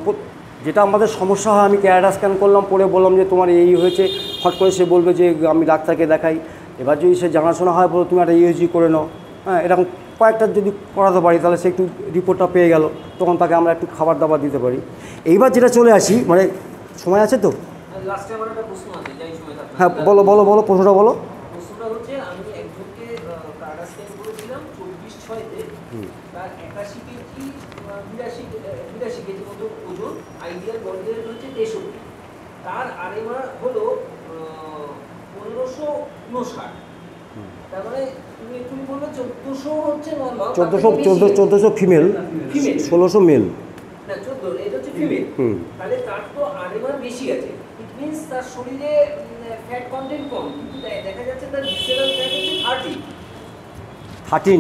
যেটা আমাদের সমস্যা হয়, আমি ক্যাডা স্ক্যান করলাম, পরে বললাম যে তোমার এই হয়েছে, হট করে সে বলবে যে আমি ডাক্তারকে দেখাই। এবার যদি সে জানাশোনা হয়, বলো তুমি একটা ইউএসজি করে নাও, হ্যাঁ, এরকম কয়েকটা যদি করাতে পারি, তাহলে সে একটু রিপোর্টটা পেয়ে গেল, তখন তাকে আমরা একটু খাবার দাবার দিতে পারি। এইবার যেটা চলে আসি, মানে সময় আছে তো, লাস্টে আমার একটা প্রশ্ন আছে, যাই সময় থাকবে। হ্যাঁ বলো বলো বলো, প্রশ্নটা বলো। প্রশ্নটা হচ্ছে, আমি একজনকে কার্ডা স্ক্যান করেছিলাম 24/6-তে, তার 81 কেজি 82 কেজি মতো ওজন, আইডিয়াল বডি ওয়েট হচ্ছে 63, তার আরএমআর হলো 1559। তার মানে তুমি একটু বললে 1400 হচ্ছে নরমাল, 1400 ফিমেল, 1600 মেল। না 14, এটা হচ্ছে ফিমেল। তাহলে তার তো আরএমআর বেশি আছে, ইট মিন্স তার শরীরে ফ্যাট কন্টেন্ট কম, কিন্তু দেখা যাচ্ছে তার ভিসেরাল ফ্যাট হচ্ছে 30।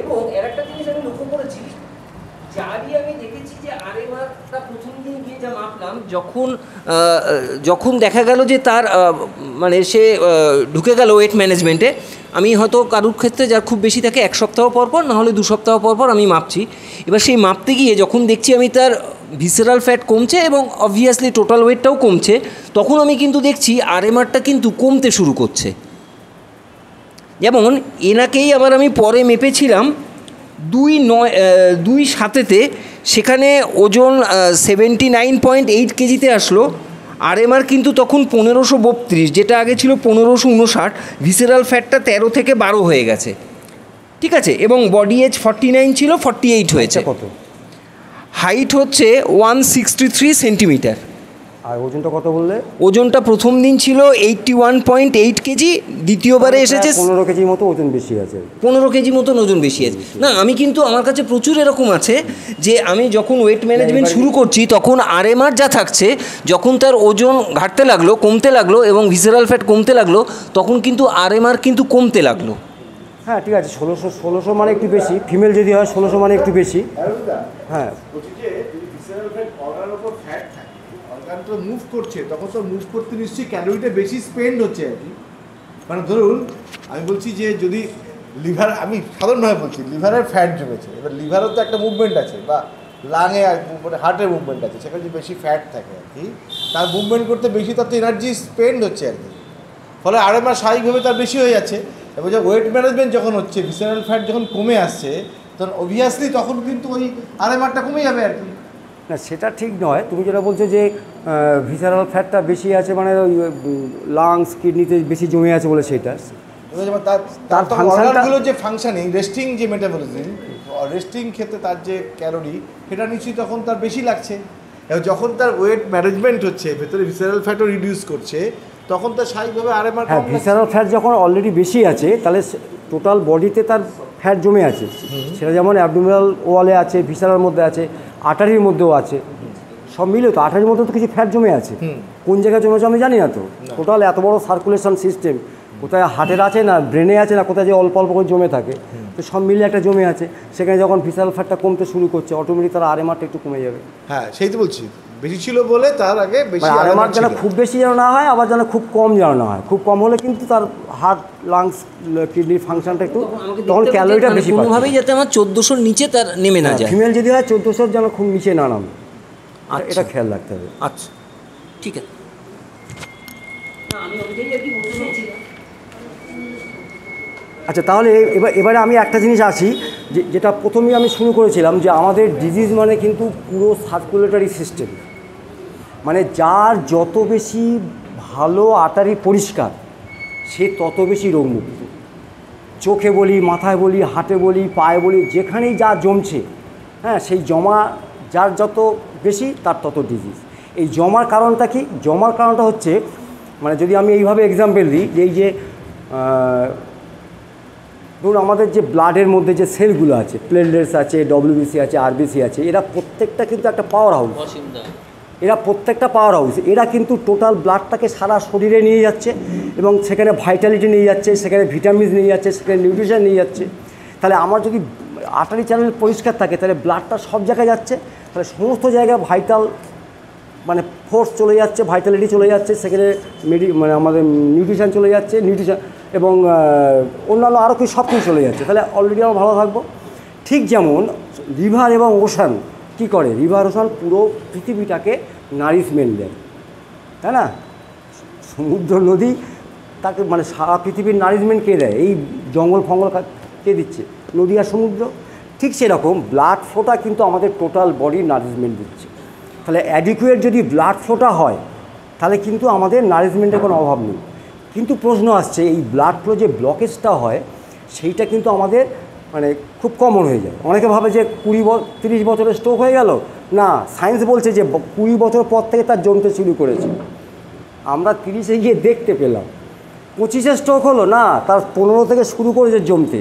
এবং এর একটা জিনিস আমি লক্ষ্য করেছি, যারই আমি দেখেছি যে আরএমআরটা প্রথম দিন গিয়ে যা মাপলাম, যখন দেখা গেল যে তার মানে সে ঢুকে গেল ওয়েট ম্যানেজমেন্টে, আমি হয়তো কারুর ক্ষেত্রে যার খুব বেশি থাকে 1 সপ্তাহ পর পর, না হলে 2 সপ্তাহ পর পর আমি মাপছি। এবার সেই মাপতে গিয়ে যখন দেখছি আমি তার ভিসেরাল ফ্যাট কমছে এবং অবভিয়াসলি টোটাল ওয়েটটাও কমছে, তখন আমি কিন্তু দেখছি আরএমআরটা কিন্তু কমতে শুরু করছে। যেমন এনাকেই আবার আমি পরে মেপেছিলাম 2/7-তে, সেখানে ওজন 79.8 কেজিতে আসলো, আরএমআর কিন্তু তখন 1532, যেটা আগে ছিল 1559, ভিসেরাল ফ্যাটটা 13 থেকে 12 হয়ে গেছে, ঠিক আছে, এবং বডি এজ 49 ছিল, 48 হয়েছে। কত? হাইট হচ্ছে 163 সেন্টিমিটার। আর ওজনটা কত বললে? ওজনটা প্রথম দিন ছিল 81.8 কেজি, দ্বিতীয়বারে এসেছে 15 কেজির মতো ওজন বেশি আছে, 15 কেজি মতন ওজন বেশি আছে। না, আমি কিন্তু আমার কাছে প্রচুর এরকম আছে যে আমি যখন ওয়েট ম্যানেজমেন্ট শুরু করছি তখন আরএমআর যা থাকছে, যখন তার ওজন ঘাটতে লাগলো, কমতে লাগলো এবং ভিসেরাল ফ্যাট কমতে লাগলো, তখন কিন্তু আরএমআর কিন্তু কমতে লাগলো। হ্যাঁ ঠিক আছে, 1600 মানে একটু বেশি, ফিমেল যদি হয় 1600 মানে একটু বেশি। হ্যাঁ তো মুভ করছে, তখন তো মুভ করতে নিশ্চয়ই ক্যালোরিটা বেশি স্পেন্ড হচ্ছে আর কি। মানে ধরুন আমি বলছি যে যদি লিভার, আমি সাধারণভাবে বলছি, লিভারের ফ্যাট জমেছে, এবার লিভারও তো একটা মুভমেন্ট আছে, বা লাঙে মানে হার্টের মুভমেন্ট আছে, সেখানে যদি বেশি ফ্যাট থাকে আর কি, তার মুভমেন্ট করতে বেশি, তার তো এনার্জি স্পেন্ড হচ্ছে আর কি, ফলে আরএমআর স্বাভাবিকভাবে তার বেশি হয়ে যাচ্ছে। এবং যে ওয়েট ম্যানেজমেন্ট যখন হচ্ছে, ভিসেরাল ফ্যাট যখন কমে আসছে, তখন অবভিয়াসলি তখন কিন্তু ওই আরএমআরটা কমে যাবে আর কি। না সেটা ঠিক নয়, তুমি যেটা বলছো যে ভিসারাল ফ্যাটটা বেশি আছে, মানে লাংস কিডনিতে বেশি জমে আছে বলে, সেটা তার অর্গানগুলো যে ফাংশনিং, রেস্টিং যে মেটাবলিজম, রেস্টিং ক্ষেত্রে তার যে ক্যালোরি, সেটা নিশ্চয়ই তখন তার বেশি লাগছে। এবং যখন তার ওয়েট ম্যানেজমেন্ট হচ্ছে, ভেতরে ভিসারাল ফ্যাটও রিডিউস করছে, তখন তার স্বাভাবিকভাবে আরএমআর। হ্যাঁ, ভিসারাল ফ্যাট যখন অলরেডি বেশি আছে, তাহলে টোটাল বডিতে তার ফ্যাট জমে আছে, সেটা যেমন অ্যাবডোমিনাল ওয়ালে আছে, ভিসারার মধ্যে আছে, আর্টারির মধ্যেও আছে, সব মিলে তো আর্টারির মধ্যে তো কিছু ফ্যাট জমে আছে। কোন জায়গায় জমেছে আমি জানি না তো, টোটাল এত বড় সার্কুলেশন সিস্টেম, কোথায় হার্টের আছে না ব্রেনে আছে না কোথায় যে অল্প অল্প করে জমে থাকে, তো সব মিলে একটা জমে আছে, সেখানে যখন ভিসারাল ফ্যাটটা কমতে শুরু করছে, অটোমেটিক তার আরএমআরটা একটু কমে যাবে। হ্যাঁ সেই তো বলছি, বেশি ছিল বলে তার আগে বেশি আরএমআর যেন খুব বেশি যেন না হয়, আবার যেন খুব কম যেন না হয়। খুব কম হলে কিন্তু তার হার্ট, লাংস, কিডনির ফাংশনটা একটু, তখন ক্যালোরিটা বেশি পাচ্ছে। কোনোভাবেই যাতে আমার 1400-র নিচে তার নেমে না যায়। ফিমেল যদি হয় 1400 যেন খুব নিচে না নামে, এটা খেয়াল রাখতে হবে। আচ্ছা ঠিক আছে, না আমি ওইটাই আর কি বলতে চাইছিলাম। আচ্ছা তাহলে এবারে আমি একটা জিনিস আসি, যেটা প্রথমেই আমি শুরু করেছিলাম, যে আমাদের ডিজিজ মানে কিন্তু পুরো সার্কুলেটরি সিস্টেম, মানে যার যত বেশি ভালো আর্টারি পরিষ্কার, সে তত বেশি রোগমুক্ত। চোখে বলি, মাথায় বলি, হাতে বলি, পায়ে বলি, যেখানেই যা জমছে, হ্যাঁ, সেই জমা যার যত বেশি তার তত ডিজিজ। এই জমার কারণটা কি? জমার কারণটা হচ্ছে, মানে যদি আমি এইভাবে এক্সাম্পল দিই, যে এই যে ধরুন আমাদের যে ব্লাডের মধ্যে যে সেলগুলো আছে, প্লেটলেটস আছে, ডব্লিউবিসি আছে, আরবিসি আছে, এরা প্রত্যেকটা কিন্তু একটা পাওয়ার হাউস, এরা প্রত্যেকটা পাওয়ার হাউস, এরা কিন্তু টোটাল ব্লাডটাকে সারা শরীরে নিয়ে যাচ্ছে এবং সেখানে ভাইটালিটি নিয়ে যাচ্ছে, সেখানে ভিটামিন নিয়ে যাচ্ছে, সেখানে নিউট্রিশন নিয়ে যাচ্ছে। তাহলে আমার যদি আর্টারি চ্যানেল পরিষ্কার থাকে, তাহলে ব্লাডটা সব জায়গায় যাচ্ছে, তাহলে সমস্ত জায়গায় ভাইটাল মানে ফোর্স চলে যাচ্ছে, ভাইটালিটি চলে যাচ্ছে, সেখানে মানে আমাদের নিউট্রিশন চলে যাচ্ছে, নিউট্রিশন এবং অন্যান্য আরও কিছু সব কিছু চলে যাচ্ছে, তাহলে অলরেডি আমরা ভালো থাকবো। ঠিক যেমন রিভার এবং ওশান কী করে, রিভার ওশান পুরো পৃথিবীটাকে নারিশমেন্ট দেয়, তাই না? সমুদ্র নদী তাকে মানে সারা পৃথিবীর নারিশমেন্ট কে দেয়? এই জঙ্গল ফঙ্গল কে দিচ্ছে? নদী আর সমুদ্র। ঠিক সেরকম ব্লাড ফ্লোটা কিন্তু আমাদের টোটাল বডির নারিশমেন্ট দিচ্ছে। তাহলে অ্যাডিকুয়েট যদি ব্লাড ফ্লোটা হয়, তাহলে কিন্তু আমাদের নারিশমেন্টের কোনো অভাব নেই। কিন্তু প্রশ্ন আসছে এই ব্লাড ফ্লো যে ব্লকেজটা হয় সেইটা কিন্তু আমাদের মানে খুব কমন হয়ে যায়। অনেকে ভাবে যে 30 বছরের স্ট্রোক হয়ে গেল, না, সায়েন্স বলছে যে 20 বছর পর থেকে তার জমতে শুরু করেছে। আমরা 30-এ গিয়ে দেখতে পেলাম। 25-এ স্ট্রোক হলো, না, তার 15 থেকে শুরু করেছে জমতে,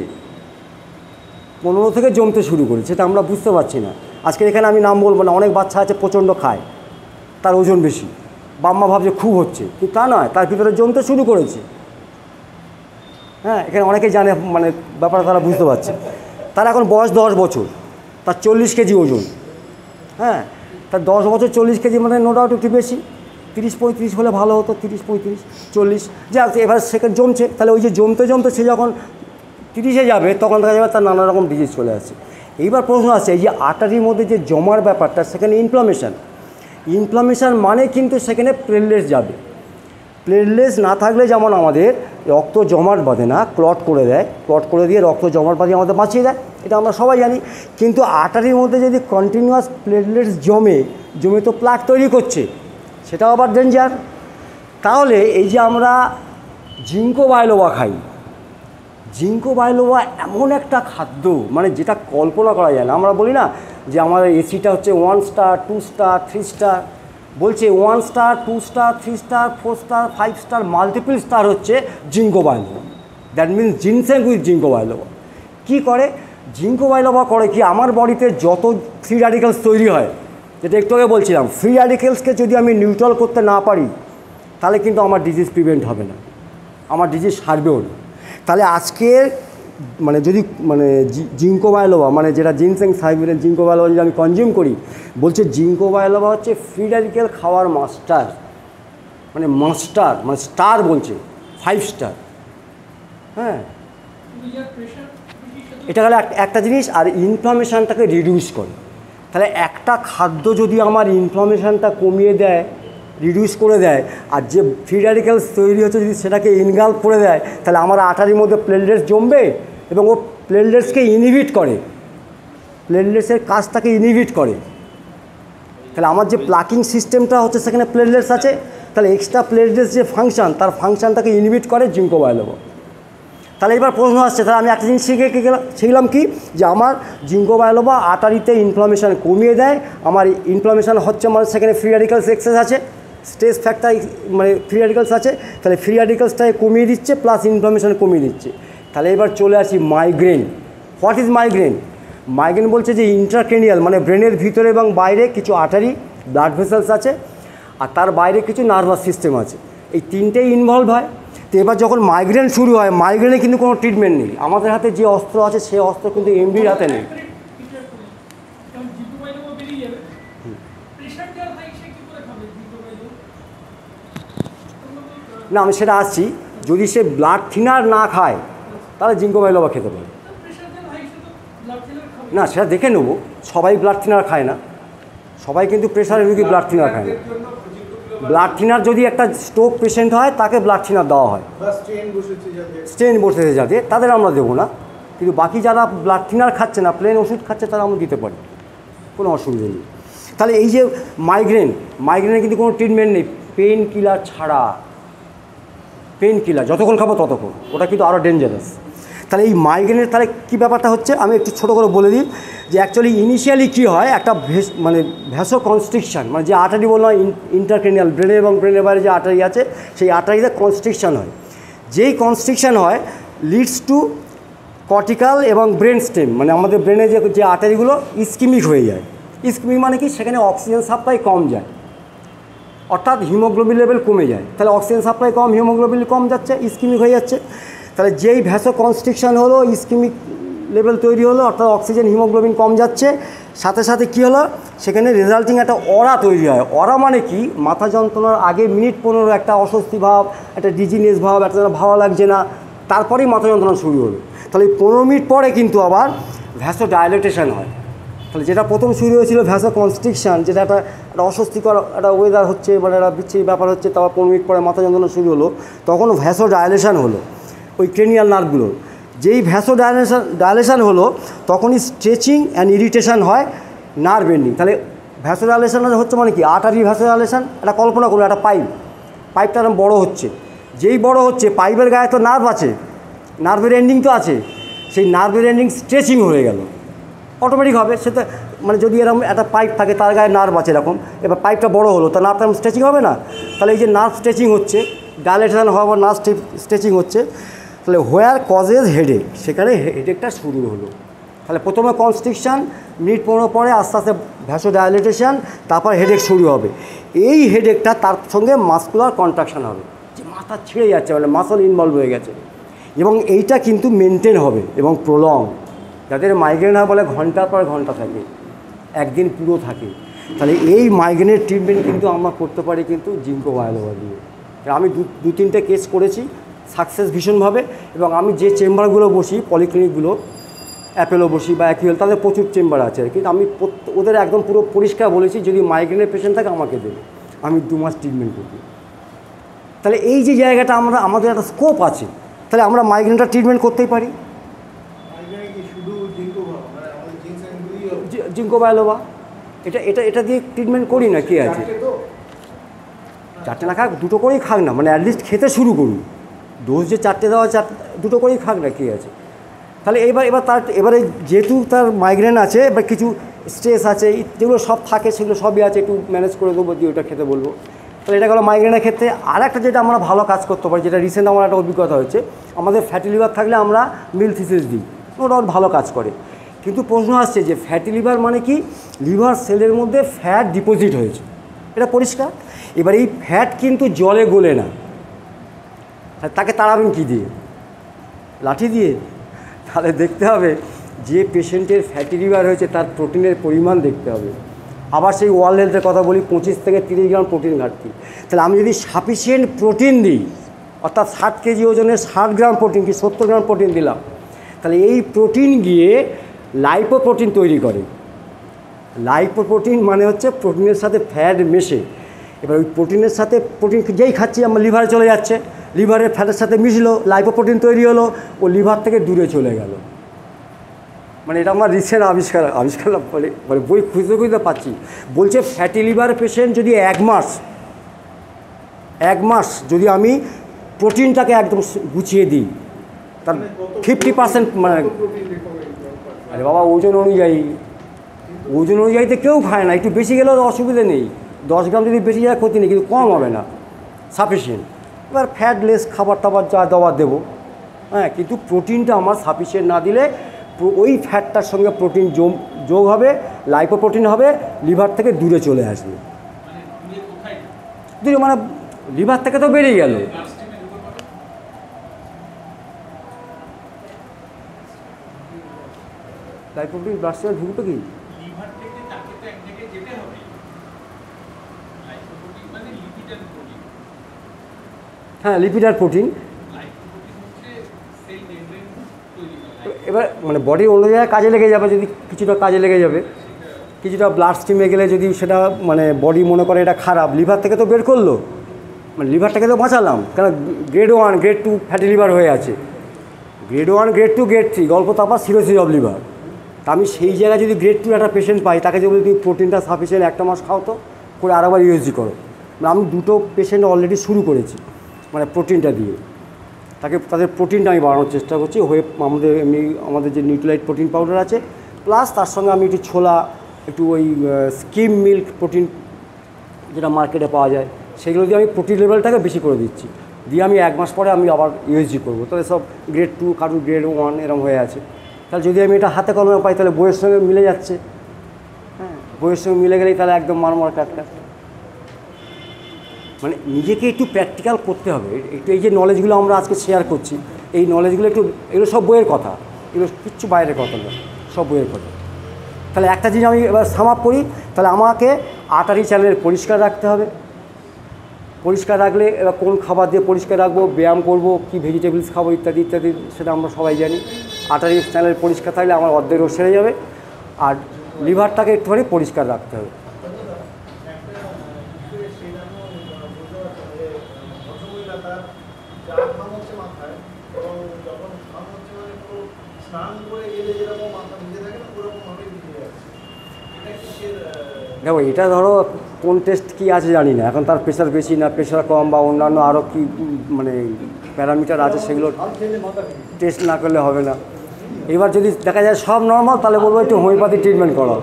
15 থেকে জমতে শুরু করেছে, সেটা আমরা বুঝতে পারছি না। আজকে এখানে আমি নাম বলবো না, অনেক বাচ্চা আছে প্রচণ্ড খায়, তার ওজন বেশি, বাম্মা ভাবছে খুব হচ্ছে, কিন্তু তা নয়, তার ভিতরে জমতে শুরু করেছে। হ্যাঁ, এখানে অনেকে জানে মানে ব্যাপারটা তারা বুঝতে পারছে। তার এখন বয়স 10 বছর, তার 40 কেজি ওজন। হ্যাঁ, তার 10 বছর 40 কেজি মানে নো ডাউট একটু বেশি। 30-35 হলে ভালো হতো, 30-35-40, যা এবার সেখানে জমছে। তাহলে ওই যে জমতে জমতে সে যখন 30-এ যাবে তখন দেখা যাবে তার নানা রকম ডিজিজ চলে আসছে। এইবার প্রশ্ন আসছে এই যে আর্টারির মধ্যে যে জমার ব্যাপারটা, সেখানে ইনফ্লামেশন মানে কিন্তু সেখানে প্লেটলেটস যাবে। প্লেটলেটস না থাকলে যেমন আমাদের রক্ত জমাট বাঁধে না, ক্লট করে দেয়, ক্লট করে দিয়ে রক্ত জমাট বাঁধিয়ে আমাদের বাঁচিয়ে দেয়, এটা আমরা সবাই জানি। কিন্তু আর্টারির মধ্যে যদি কন্টিনিউয়াস প্লেটলেটস জমে তো প্লাক তৈরি করছে, সেটাও আবার ডেঞ্জার। তাহলে এই যে আমরা জিঙ্কো বাইলোবা খাই, জিঙ্কো বাইলোবা এমন একটা খাদ্য মানে যেটা কল্পনা করা যায় না। আমরা বলি না যে আমাদের এসিটা হচ্ছে 1 স্টার, 2 স্টার, 3 স্টার, বলছে 1 star, 2 star, 3 star, 4 star, 5 star, multiple star হচ্ছে ginkgo biloba. That means ginseng with ginkgo biloba. কী করে জিঙ্কো বাইলোবা? করে কি, আমার বডিতে যত ফ্রি র্যাডিক্যালস তৈরি হয়, যেটা একটু আগে বলছিলাম, ফ্রি র্যাডিক্যালসকে যদি আমি নিউট্রাল করতে না পারি তাহলে কিন্তু আমার ডিজিজ প্রিভেন্ট হবে না, আমার ডিজিজ সারবেও না। তাহলে আজকের মানে যদি মানে জিঙ্কো বাইলোবা মানে যেটা জিনসেং সাইবেরিয়ান জিঙ্কো বাইলোবা যদি আমি কনজিউম করি, বলছে জিঙ্কো বাইলোবা হচ্ছে ফ্রি র্যাডিক্যাল খাওয়ার মাস্টার, মানে স্টার বলছে 5 স্টার। হ্যাঁ, এটা হলো একটা জিনিস। আর ইনফ্লামেশনটাকে রিডিউস করে। তাহলে একটা খাদ্য যদি আমার ইনফ্লামেশনটা কমিয়ে দেয়, রিডিউস করে দেয়, আর যে ফ্রি র্যাডিক্যালস তৈরি হচ্ছে যদি সেটাকে ইনগাল্প করে দেয়, তাহলে আমার আর্টারির মধ্যে প্লেটলেটস জমবে এবং ও প্লেটলেটসকে ইনহিবিট করে, প্লেটলেটসের কাজটাকে ইনহিবিট করে। তাহলে আমার যে প্লাকিং সিস্টেমটা হচ্ছে সেখানে প্লেটলেটস আছে, তাহলে এক্সট্রা প্লেটলেটস যে ফাংশন, তার ফাংশনটাকে ইনহিবিট করে জিঙ্কো বাইলোবা। তাহলে এবার প্রশ্ন আসছে, তাহলে আমি একটা জিনিস শিখলাম কি, যে আমার জিঙ্কো বাইলোবা আর্টারিতে ইনফ্লামেশন কমিয়ে দেয়। আমার ইনফ্লামেশন হচ্ছে মানে সেখানে ফ্রি র্যাডিক্যালস এক্সেস আছে, স্ট্রেস ফ্যাক্টর মানে ফ্রি র্যাডিক্যালস আছে, তাহলে ফ্রি র্যাডিক্যালসটাকে কমিয়ে দিচ্ছে প্লাস ইনফ্লামেশন কমিয়ে দিচ্ছে। তাহলে এবার চলে আসি migraine. What is migraine? Migraine বলছে যে ইন্ট্রাক্রেনিয়াল মানে ব্রেনের ভিতরে এবং বাইরে কিছু আর্টারি, ব্লাড ভেসেলস আছে, আর তার বাইরে কিছু নার্ভাস সিস্টেম আছে, এই তিনটেই ইনভলভ হয়। তো এবার যখন মাইগ্রেন শুরু হয়, মাইগ্রেনে কিন্তু কোনো ট্রিটমেন্ট নেই। আমাদের হাতে যে অস্ত্র আছে সে অস্ত্র কিন্তু এমডির হাতে নেই। না, আমি সেটা আসছি। যদি সে ব্লাড থিনার না খায় তাহলে জিঙ্কো বাইলোবা খেতে পারে। না, সেটা দেখে নেব। সবাই ব্লাড থিনার খায় না, সবাই কিন্তু প্রেশারের রোগী ব্লাড থিনার খায় না। ব্লাড থিনার যদি একটা স্ট্রোক পেশেন্ট হয় তাকে ব্লাড থিনার দেওয়া হয়, স্টেন বসেছে যাতে, তাদের আমরা দেবো না। কিন্তু বাকি যারা ব্লাড থিনার খাচ্ছে না, প্লেন ওষুধ খাচ্ছে, তারা আমরা দিতে পারি, কোনো অসুবিধা নেই। তাহলে এই যে মাইগ্রেনের কিন্তু কোনো ট্রিটমেন্ট নেই পেন কিলার ছাড়া। পেন কিলার যতক্ষণ খাবো ততক্ষণ, ওটা কিন্তু আরও ডেঞ্জারাস। তাহলে এই মাইগ্রেনের তাহলে কী ব্যাপারটা হচ্ছে আমি একটু ছোটো করে বলে দিই যে অ্যাকচুয়ালি ইনিশিয়ালি কী হয়, একটা ভ্যাসো কনস্ট্রিকশন, মানে যে আর্টারি বললাম ইন্টারক্রেনিয়াল, ব্রেনের এবং ব্রেনের বাইরে যে আর্টারি আছে সেই আর্টারিতে কনস্ট্রিকশন হয়। যেই কনস্ট্রিকশন হয় লিডস টু কর্টিক্যাল এবং ব্রেন স্টেম, মানে আমাদের ব্রেনে যে আর্টারিগুলো ইস্কিমিক হয়ে যায়। ইস্কিমিক মানে কি, সেখানে অক্সিজেন সাপ্লাই কম যায়, অর্থাৎ হিমোগ্লোবিন লেভেল কমে যায়। তাহলে অক্সিজেন সাপ্লাই কম, হিমোগ্লোবিন কম যাচ্ছে, ইস্কিমিক হয়ে যাচ্ছে। তাহলে যেই ভ্যাসো কনস্ট্রিকশন হলো, ইস্কিমিক লেভেল তৈরি হলো, অর্থাৎ অক্সিজেন হিমোগ্লোবিন কম যাচ্ছে, সাথে সাথে কী হলো, সেখানে রেজাল্টিং একটা অরা তৈরি হয়। অরা মানে কি, মাথা যন্ত্রণার আগে মিনিট 15 একটা অস্বস্তি ভাব, একটা ডিজিনেস ভাব, একটা ভালো লাগছে না, তারপরেই মাথা যন্ত্রণা শুরু হলো। তাহলে 15 মিনিট পরে কিন্তু আবার ভ্যাসো ডাইলেটেশন হয়। তাহলে যেটা প্রথম শুরু হয়েছিল ভ্যাসো কনস্ট্রিকশন, যেটা একটা অস্বস্তিকর একটা ওয়েদার হচ্ছে, মানে একটা বিচ্ছিরি ব্যাপার হচ্ছে, তারপর 15 মিনিট পরে মাথা যন্ত্রণা শুরু হলো, তখন ভ্যাসো ডাইলেশন হলো ওই ক্রেনিয়াল নার্ভগুলোর। যেই ভ্যাসো ডাইলেশন হলো তখনই স্ট্রেচিং অ্যান্ড ইরিটেশন হয়, নার্ভ এন্ডিং। তাহলে ভ্যাসো ডাইলেশন হচ্ছে মানে কি, আর্টারি ভ্যাসো ডাইলেশন, একটা কল্পনা করলো একটা পাইপ, পাইপটা বড় হচ্ছে, যেই বড় হচ্ছে পাইপের গায়ে তো নার্ভ আছে, নার্ভের এন্ডিং তো আছে, সেই নার্ভের এন্ডিং স্ট্রেচিং হয়ে গেল, অটোমেটিক হবে সেটা। মানে যদি এরকম একটা পাইপ থাকে তার গায়ে নার্ভ আছে এরকম, এবার পাইপটা বড় হলো তার নার্ভটা স্ট্রেচিং হবে না? তাহলে এই যে নার্ভ স্ট্রেচিং হচ্ছে, ডাইলেশন হওয়ার নার্ভ স্ট্রেচিং হচ্ছে, তাহলে হোয়ার কজেস হেডেক, সেখানে হেডেকটা শুরু হলো। তাহলে প্রথমে কনস্ট্রিকশান, মিনিট 15 পরে আস্তে আস্তে ভ্যাসো ডাইলেটেশন, তারপর হেডেক শুরু হবে। এই হেডেকটা তার সঙ্গে মাসকুলার কন্ট্রাকশান হবে, যে মাথা ছিঁড়ে যাচ্ছে, মানে মাসল ইনভলভ হয়ে গেছে, এবং এইটা কিন্তু মেনটেন হবে এবং প্রলং। যাদের মাইগ্রেন হয় বলে ঘন্টার পর ঘন্টা থাকে, একদিন পুরো থাকে, তাহলে এই মাইগ্রেনের ট্রিটমেন্ট কিন্তু আমরা করতে পারি কিন্তু জিঙ্কো বায়োলোবা দিয়ে। আমি দু তিনটে কেস করেছি, সাকসেস ভীষণভাবে। এবং আমি যে চেম্বারগুলো বসি, পলিক্লিনিকগুলো, অ্যাপেলো বসি বা অ্যাকুয়েল, তাদের প্রচুর চেম্বার আছে আর কি, আমি ওদের একদম পুরো পরিষ্কার বলেছি যদি মাইগ্রেনের পেশেন্ট থাকে আমাকে দেবে, আমি 2 মাস ট্রিটমেন্ট করব। তাহলে এই যে জায়গাটা আমাদের একটা স্কোপ আছে, তাহলে আমরা মাইগ্রেনটা ট্রিটমেন্ট করতেই পারি। জিঙ্কো বায়োলোবা এটা দিয়ে ট্রিটমেন্ট করি না, কি আছে? 4টে না খাক, 2টো করেই খাক না, মানে অ্যাটলিস্ট খেতে শুরু করুন। ডোজ যে 4টে দেওয়া, 2টো করেই খাক না, কী আছে? তাহলে এবারে যেহেতু তার মাইগ্রেন আছে, এবার কিছু স্ট্রেস আছে, যেগুলো সব থাকে সেগুলো সবই আছে, একটু ম্যানেজ করে দেবো, দিয়ে ওটা খেতে বলবো। তাহলে এটা গেলো মাইগ্রেনের ক্ষেত্রে। আর একটা যেটা আমরা ভালো কাজ করতে পারি, যেটা রিসেন্ট আমার একটা অভিজ্ঞতা হয়েছে, আমাদের ফ্যাটি লিভার থাকলে আমরা মিল থিসিস দিই, ওটা ভালো কাজ করে। কিন্তু প্রশ্ন আসছে যে ফ্যাটি লিভার মানে কি? লিভার সেলের মধ্যে ফ্যাট ডিপোজিট হয়েছে, এটা পরিষ্কার। এবার এই ফ্যাট কিন্তু জলে গলে না, তাকে তাড়াবেন কী দিয়ে? লাঠি দিয়ে? তাহলে দেখতে হবে যে পেশেন্টের ফ্যাটি লিভার হয়েছে তার প্রোটিনের পরিমাণ দেখতে হবে। আবার সেই ওয়ার্ল্ড হেলথের কথা বলি, 25 থেকে 30 গ্রাম প্রোটিন ঘাটতি। তাহলে আমি যদি সাফিসিয়েন্ট প্রোটিন দিই, অর্থাৎ 60 কেজি ওজনের 60 গ্রাম প্রোটিন কি 70 গ্রাম প্রোটিন দিলাম, তাহলে এই প্রোটিন গিয়ে লাইপোপ্রোটিন তৈরি করে। লাইপোপ্রোটিন মানে হচ্ছে প্রোটিনের সাথে ফ্যাট মেশে। এবার ওই প্রোটিনের সাথে প্রোটিন যেই খাচ্ছি আমার লিভারে চলে যাচ্ছে, লিভারের ফ্যাটের সাথে মিশলো, লাইপোপ্রোটিন তৈরি হলো, ও লিভার থেকে দূরে চলে গেল। মানে এটা আমার রিসেন্ট আবিষ্কার মানে বই খুঁজতে পাচ্ছি। বলছে ফ্যাটি লিভার পেশেন্ট যদি এক মাস যদি আমি প্রোটিনটাকে একদম গুছিয়ে দিই, তার 50% মানে, আরে বাবা ওজন অনুযায়ীতে কেউ খায় না, একটু বেশি গেলেও অসুবিধা নেই, 10 গ্রাম যদি বেশি যায় ক্ষতি নেই, কিন্তু কম হবে না, সাফিসিয়েন্ট। এবার ফ্যাটলেস খাবার টাবার যা দেওয়া দেবো, হ্যাঁ, কিন্তু প্রোটিনটা আমার সাফিসিয়েন্ট না দিলে ওই ফ্যাটটার সঙ্গে প্রোটিন যোগ হবে, লাইপোপ্রোটিন হবে, লিভার থেকে দূরে চলে আসবে। দূরে মানে লিভার থেকে তো বেরিয়ে গেল। লাইপোপ্রোটিন ব্লাড স্ট্রিমে ঢুকবে কি? হ্যাঁ, লিপিড আর প্রোটিন। এবার মানে বডির অন্য জায়গায় কাজে লেগে যাবে, যদি কিছুটা কাজে লেগে যাবে, কিছুটা ব্লাড স্ট্রিমে গেলে যদি সেটা মানে বডি মনে করে এটা খারাপ, লিভার থেকে তো বের করলো, মানে লিভারটাকে তো বাঁচালাম, কারণ গ্রেড 1 গ্রেড 2 ফ্যাটি লিভার হয়ে আছে, গ্রেড 1 গ্রেড 2 গ্রেড 3 গল্প, তারপর সিরোসিস অফ লিভার। তা আমি সেই জায়গায় যদি গ্রেড 2 একটা পেশেন্ট পাই, তাকে যদি তুমি প্রোটিনটা সাফিসিয়েন্ট 1 মাস খাও তো, করে আরেকবার ইউএসজি করো। আমি 2টো পেশেন্ট অলরেডি শুরু করেছি মানে প্রোটিনটা দিয়ে, তাদের প্রোটিনটা আমি বাড়ানোর চেষ্টা করছি। হয়ে আমাদের যে নিউট্রিলাইট প্রোটিন পাউডার আছে, প্লাস তার সঙ্গে আমি একটু ছোলা, একটু ওই স্কিম মিল্ক প্রোটিন যেটা মার্কেটে পাওয়া যায়, সেগুলো দিয়ে আমি প্রোটিন লেভেলটাকে বেশি করে দিচ্ছি, দিয়ে আমি 1 মাস পরে আমি আবার ইউএসজি করবো। তাহলে সব গ্রেড 2 কারণ গ্রেড 1 এরকম হয়ে আছে। তাহলে যদি আমি এটা হাতে কলমে পাই তাহলে বইয়ের সঙ্গে মিলে যাচ্ছে। হ্যাঁ, বইয়ের সঙ্গে মিলে গেলেই তাহলে একদম মারমার কাটকাট। মানে নিজেকে একটু প্র্যাকটিক্যাল করতে হবে। একটু এই যে নলেজগুলো আমরা আজকে শেয়ার করছি, এই নলেজগুলো এগুলো সব বইয়ের কথা, এগুলো কিচ্ছু বাইরের কথা না, সব বইয়ের কথা। তাহলে একটা জিনিস আমি এবার সাম আপ করি, তাহলে আমাকে আর্টারি চ্যানেল পরিষ্কার রাখতে হবে। পরিষ্কার রাখলে এবার কোন খাবার দিয়ে পরিষ্কার রাখবো, ব্যায়াম করব, কি ভেজিটেবলস খাবো ইত্যাদি ইত্যাদি, সেটা আমরা সবাই জানি। আর্টারি চ্যানেল পরিষ্কার থাকলে আমার অর্ধেক রোগ সেরে যাবে। আর লিভারটাকে একটুখানি পরিষ্কার রাখতে হবে। স্নান করে গেলে যেরকম মাথা ভিজে থাকে না, ওরকম ভাবে ভিজে যাচ্ছে। এটা কিসের দেখো এটা ধরো কোন টেস্ট কী আছে জানি না, এখন তার প্রেশার বেশি না প্রেশার কম বা অন্যান্য আরও কি মানে প্যারামিটার আছে সেগুলো টেস্ট না করলে হবে না। এবার যদি দেখা যায় সব নর্মাল তাহলে বলবো একটু হোমিওপ্যাথি ট্রিটমেন্ট করো,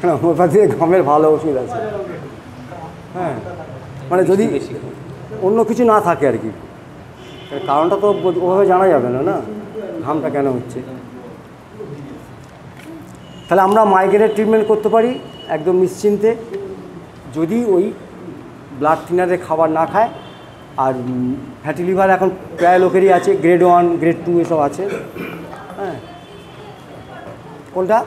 হ্যাঁ হোমিওপ্যাথি ঘামের ভালো ওষুধ আছে। হ্যাঁ মানে যদি অন্য কিছু না থাকে আর কি, কারণটা তো ওভাবে জানা যাবে না, না ঘামটা কেন হচ্ছে। তাহলে আমরা মাইগ্রেনের ট্রিটমেন্ট করতে পারি একদম নিশ্চিন্তে, যদি ওই ব্লাড থিনারের খাবার না খায়। আর ফ্যাটি লিভার এখন প্রায় লোকেরই আছে, গ্রেড 1 গ্রেড 2 এসব আছে। হ্যাঁ কোনটা